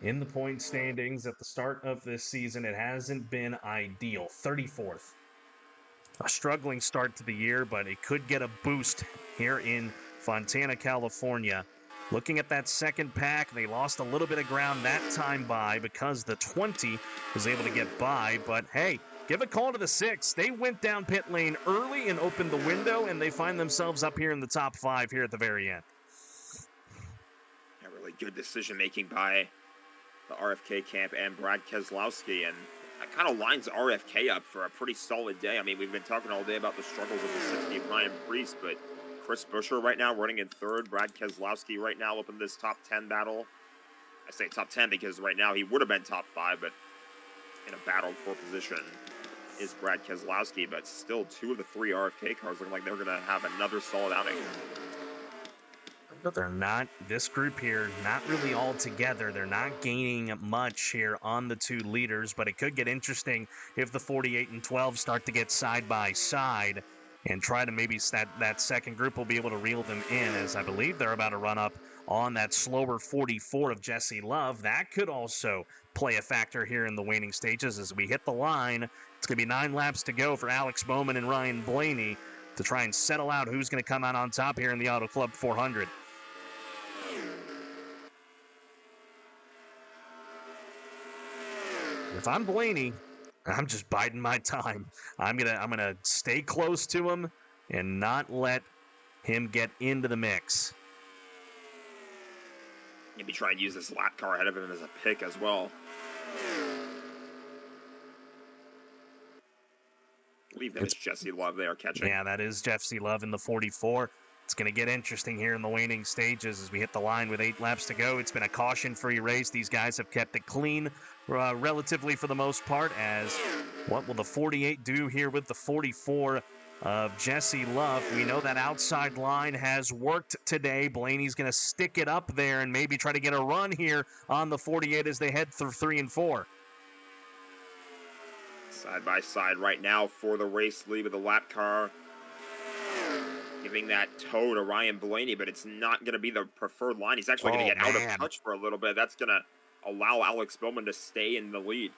in the point standings at the start of this season, it hasn't been ideal. 34th. A struggling start to the year, but it could get a boost here in Fontana, California Looking at that second pack, they lost a little bit of ground that time by because the 20 was able to get by. But hey, give a call to the 6. They went down pit lane early and opened the window, and they find themselves up here in the top 5 here at the very end. A really good decision-making by the RFK camp and Brad Keselowski, and that kind of lines RFK up for a pretty solid day. I mean, we've been talking all day about the struggles of the 60 of Ryan Preece, but Chris Buescher right now running in 3rd. Brad Keselowski right now up in this top 10 battle. I say top 10 because right now he would have been top 5, but in a battle for position is Brad Keselowski. But still, 2 of the 3 RFK cars looking like they're going to have another solid outing. They're not, this group here, not really all together. They're not gaining much here on the 2 leaders, but it could get interesting if the 48 and 12 start to get side by side and try to maybe that second group will be able to reel them in, as I believe they're about to run up on that slower 44 of Jesse Love. That could also play a factor here in the waning stages as we hit the line. It's going to be 9 laps to go for Alex Bowman and Ryan Blaney to try and settle out who's going to come out on top here in the Auto Club 400. If I'm Blaney, I'm just biding my time. I'm gonna stay close to him and not let him get into the mix. Maybe try and use this lap car ahead of him as a pick as well. I believe that is Jesse Love they are catching. Yeah, that is Jesse Love in the 44. It's going to get interesting here in the waning stages as we hit the line with 8 laps to go. It's been a caution-free race. These guys have kept it clean relatively for the most part. As what will the 48 do here with the 44 of Jesse Love? We know that outside line has worked today. Blaney's going to stick it up there and maybe try to get a run here on the 48 as they head through 3 and 4. Side by side right now for the race lead with the lap car. Giving that toe to Ryan Blaney, but it's not going to be the preferred line. He's actually going to get out of touch for a little bit. That's going to allow Alex Bowman to stay in the lead.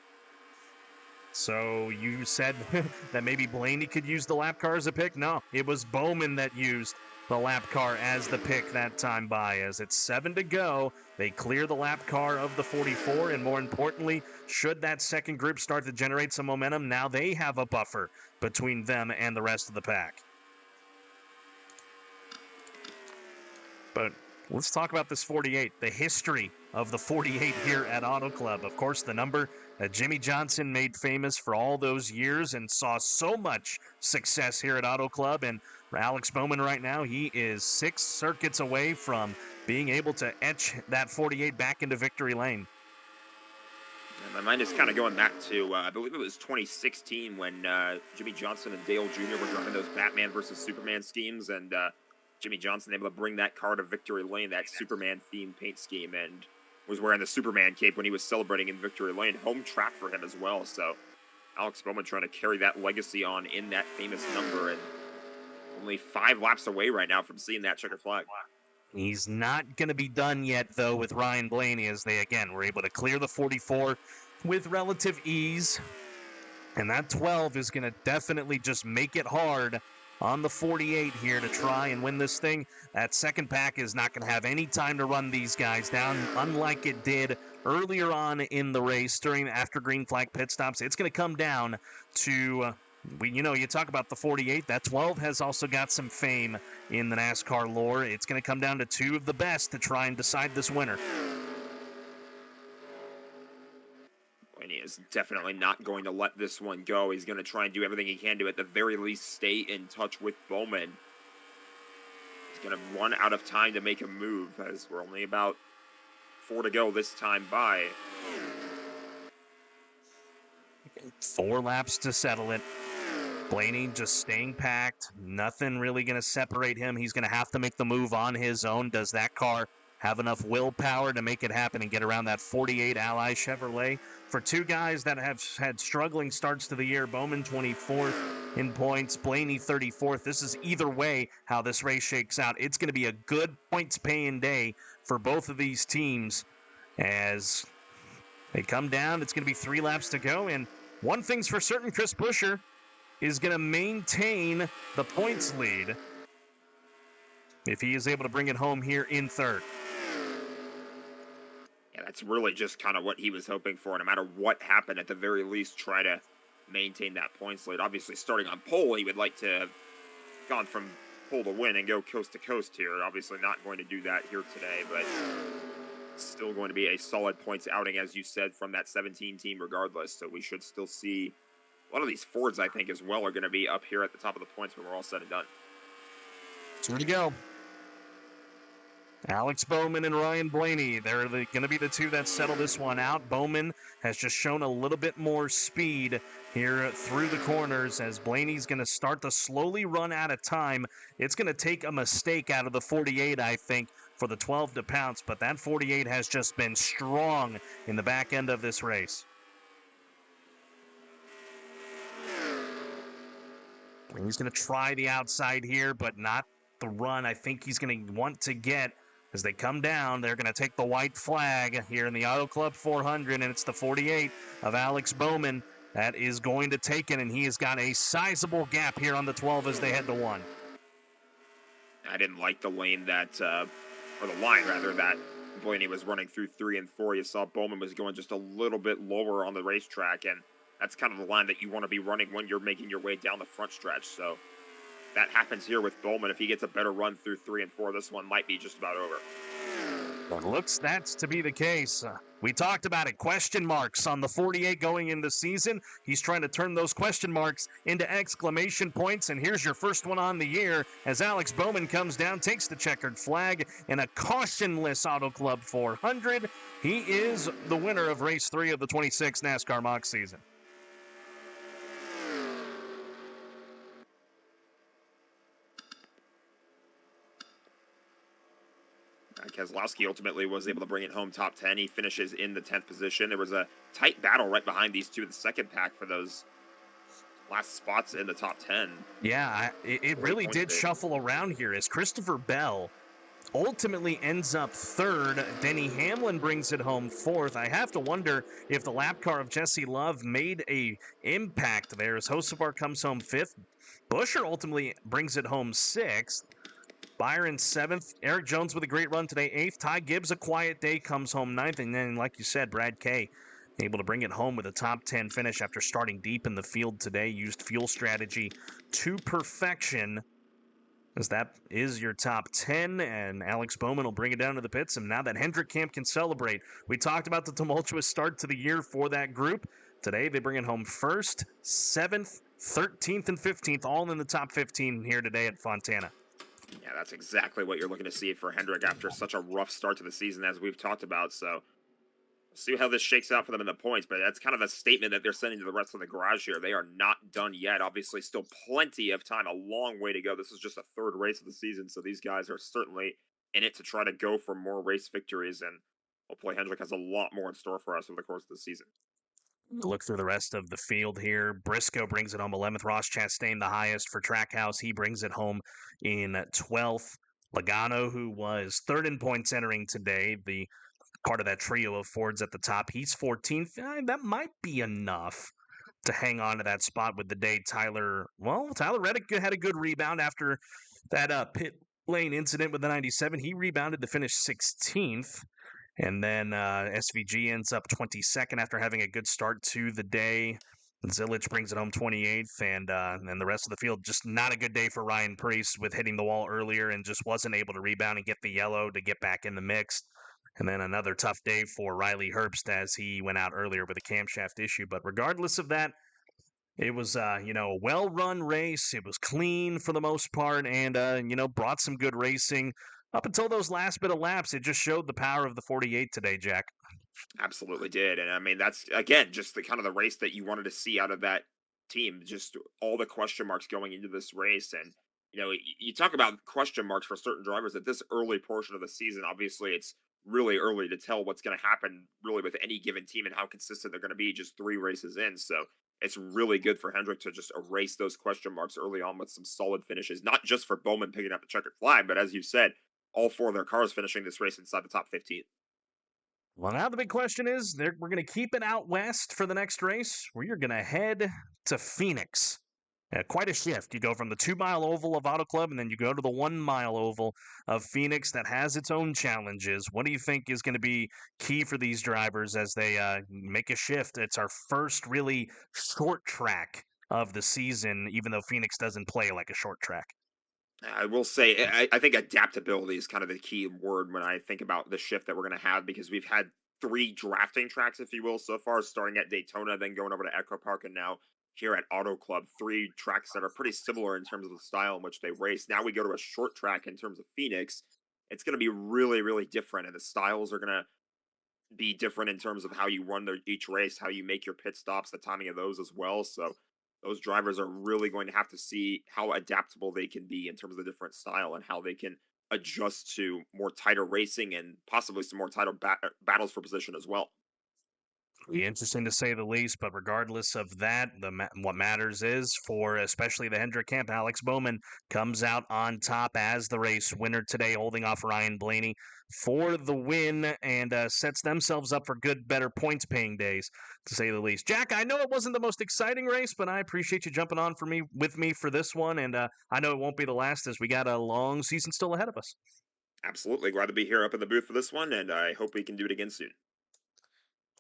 So you said that maybe Blaney could use the lap car as a pick? No, it was Bowman that used the lap car as the pick that time by. As it's 7 to go, they clear the lap car of the 44, and more importantly, should that second group start to generate some momentum, now they have a buffer between them and the rest of the pack. But let's talk about this 48, the history of the 48 here at Auto Club. Of course, the number that Jimmy Johnson made famous for all those years and saw so much success here at Auto Club. And for Alex Bowman right now, he is 6 circuits away from being able to etch that 48 back into victory lane. And my mind is kind of going back to, I believe it was 2016 when Jimmy Johnson and Dale Jr. were driving those Batman versus Superman schemes, and Jimmy Johnson able to bring that car to victory lane, that Superman-themed paint scheme, and was wearing the Superman cape when he was celebrating in victory lane. Home track for him as well, so Alex Bowman trying to carry that legacy on in that famous number, and only 5 laps away right now from seeing that checkered flag. He's not going to be done yet, though, with Ryan Blaney, as they, again, were able to clear the 44 with relative ease. And that 12 is going to definitely just make it hard on the 48 here to try and win this thing. That second pack is not going to have any time to run these guys down, unlike it did earlier on in the race after green flag pit stops. It's going to come down to, you talk about the 48, that 12 has also got some fame in the NASCAR lore. It's going to come down to 2 of the best to try and decide this winner. And he is definitely not going to let this one go. He's going to try and do everything he can to, at the very least, stay in touch with Bowman. He's going to run out of time to make a move, as we're only about 4 to go this time by. 4 laps to settle it. Blaney just staying packed. Nothing really going to separate him. He's going to have to make the move on his own. Does that car have enough willpower to make it happen and get around that 48 Ally Chevrolet? For 2 guys that have had struggling starts to the year, Bowman 24th in points, Blaney 34th. This is either way how this race shakes out. It's going to be a good points-paying day for both of these teams as they come down. It's going to be 3 laps to go, and one thing's for certain, Chris Buescher is going to maintain the points lead if he is able to bring it home here in 3rd. That's really just kind of what he was hoping for. No matter what happened, at the very least, try to maintain that points lead. Obviously, starting on pole, he would like to have gone from pole to win and go coast to coast here. Obviously, not going to do that here today, but still going to be a solid points outing, as you said, from that 17 team regardless. So we should still see a lot of these Fords, I think, as well, are going to be up here at the top of the points when we're all said and done. So here we go. Alex Bowman and Ryan Blaney, they're going to be the two that settle this one out. Bowman has just shown a little bit more speed here through the corners as Blaney's going to start to slowly run out of time. It's going to take a mistake out of the 48, I think, for the 12 to pounce, but that 48 has just been strong in the back end of this race. He's going to try the outside here, but not the run I think he's going to want to get. As they come down, they're going to take the white flag here in the Auto Club 400, and it's the 48 of Alex Bowman that is going to take it, and he has got a sizable gap here on the 12 as they head to 1. I didn't like the lane that, or the line rather, that Blaney was running through 3 and 4. You saw Bowman was going just a little bit lower on the racetrack, and that's kind of the line that you want to be running when you're making your way down the front stretch. So that happens here with Bowman. If he gets a better run through 3 and 4, this one might be just about over. It looks that's to be the case. We talked about it. Question marks on the 48 going into season. He's trying to turn those question marks into exclamation points. And here's your first one on the year as Alex Bowman comes down, takes the checkered flag in a cautionless Auto Club 400. He is the winner of race 3 of the 26 NASCAR Mock season. Keselowski ultimately was able to bring it home top 10. He finishes in the 10th position. There was a tight battle right behind these two in the second pack for those last spots in the top 10. Yeah, it really did shuffle around here as Christopher Bell ultimately ends up 3rd. Denny Hamlin brings it home 4th. I have to wonder if the lap car of Jesse Love made a impact there as Hocevar comes home 5th. Buescher ultimately brings it home 6th. Byron 7th. Eric Jones with a great run today 8th. Ty Gibbs, a quiet day, comes home 9th. And then, like you said, Brad Kay able to bring it home with a top 10 finish after starting deep in the field today. Used fuel strategy to perfection, as that is your top 10. And Alex Bowman will bring it down to the pits. And now that Hendrick Camp can celebrate. We talked about the tumultuous start to the year for that group. Today they bring it home 1st, 7th, 13th, and 15th, all in the top 15 here today at Fontana. Yeah, that's exactly what you're looking to see for Hendrick after such a rough start to the season, as we've talked about. So we'll see how this shakes out for them in the points, but that's kind of a statement that they're sending to the rest of the garage here. They are not done yet. Obviously, still plenty of time, a long way to go. This is just a 3rd race of the season, so these guys are certainly in it to try to go for more race victories, and hopefully Hendrick has a lot more in store for us over the course of the season. Look through the rest of the field here. Briscoe brings it home 11th. Ross Chastain, the highest for Trackhouse. He brings it home in 12th. Logano, who was 3rd in points entering today, the part of that trio of Fords at the top, he's 14th. That might be enough to hang on to that spot with the day. Tyler Reddick had a good rebound after that pit lane incident with the 97. He rebounded to finish 16th. And then SVG ends up 22nd after having a good start to the day. Zilich brings it home 28th, and the rest of the field, just not a good day for Ryan Preece with hitting the wall earlier and just wasn't able to rebound and get the yellow to get back in the mix. And then another tough day for Riley Herbst as he went out earlier with a camshaft issue. But regardless of that, it was a well-run race. It was clean for the most part, and brought some good racing. Up until those last bit of laps, it just showed the power of the 48 today, Jack. Absolutely did. And I mean, that's, again, just the kind of the race that you wanted to see out of that team. Just all the question marks going into this race. And, you talk about question marks for certain drivers at this early portion of the season. Obviously, it's really early to tell what's going to happen really with any given team and how consistent they're going to be just 3 races in. So it's really good for Hendrick to just erase those question marks early on with some solid finishes, not just for Bowman picking up the checkered flag, but as you said, all 4 of their cars finishing this race inside the top 15. Well, now the big question is, we're going to keep it out west for the next race. We're going to head to Phoenix Quite a shift. You go from the 2 mile oval of Auto Club, and then you go to the 1 mile oval of Phoenix that has its own challenges. What do you think is going to be key for these drivers as they make a shift? It's our first really short track of the season, even though Phoenix doesn't play like a short track. I will say, I think adaptability is kind of the key word when I think about the shift that we're going to have because we've had three drafting tracks, if you will, so far, starting at Daytona, then going over to Echo Park, and now here at Auto Club. Three tracks that are pretty similar in terms of the style in which they race. Now we go to a short track in terms of Phoenix. It's going to be really, really different, and the styles are going to be different in terms of how you run each race, how you make your pit stops, the timing of those as well. So those drivers are really going to have to see how adaptable they can be in terms of the different style and how they can adjust to more tighter racing and possibly some more tighter battles for position as well. Be interesting to say the least, but regardless of that, what matters is for especially the Hendrick camp, Alex Bowman comes out on top as the race winner today, holding off Ryan Blaney for the win and sets themselves up for good, better points paying days, to say the least. Jack, I know it wasn't the most exciting race, but I appreciate you jumping on with me for this one, and I know it won't be the last as we got a long season still ahead of us. Absolutely. Glad to be here up in the booth for this one, and I hope we can do it again soon.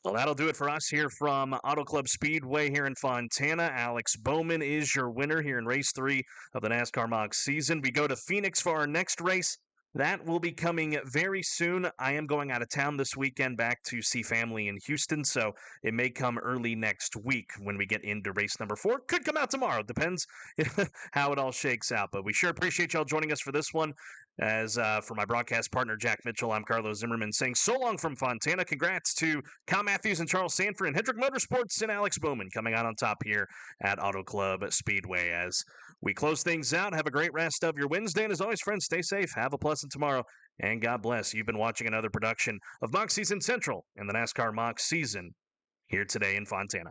Well, that'll do it for us here from Auto Club Speedway here in Fontana. Alex Bowman is your winner here in race 3 of the NASCAR Mock season. We go to Phoenix for our next race. That will be coming very soon. I am going out of town this weekend back to see family in Houston, so it may come early next week when we get into race number 4. Could come out tomorrow. Depends how it all shakes out. But we sure appreciate y'all joining us for this one. As for my broadcast partner, Jack Mitchell, I'm Carlos Zimmerman saying so long from Fontana. Congrats to Kyle Matthews and Charles Sanford and Hendrick Motorsports and Alex Bowman coming out on top here at Auto Club Speedway. As we close things out, have a great rest of your Wednesday. And as always, friends, stay safe. Have a pleasant tomorrow. And God bless. You've been watching another production of Mock Season Central and the NASCAR Mock season here today in Fontana.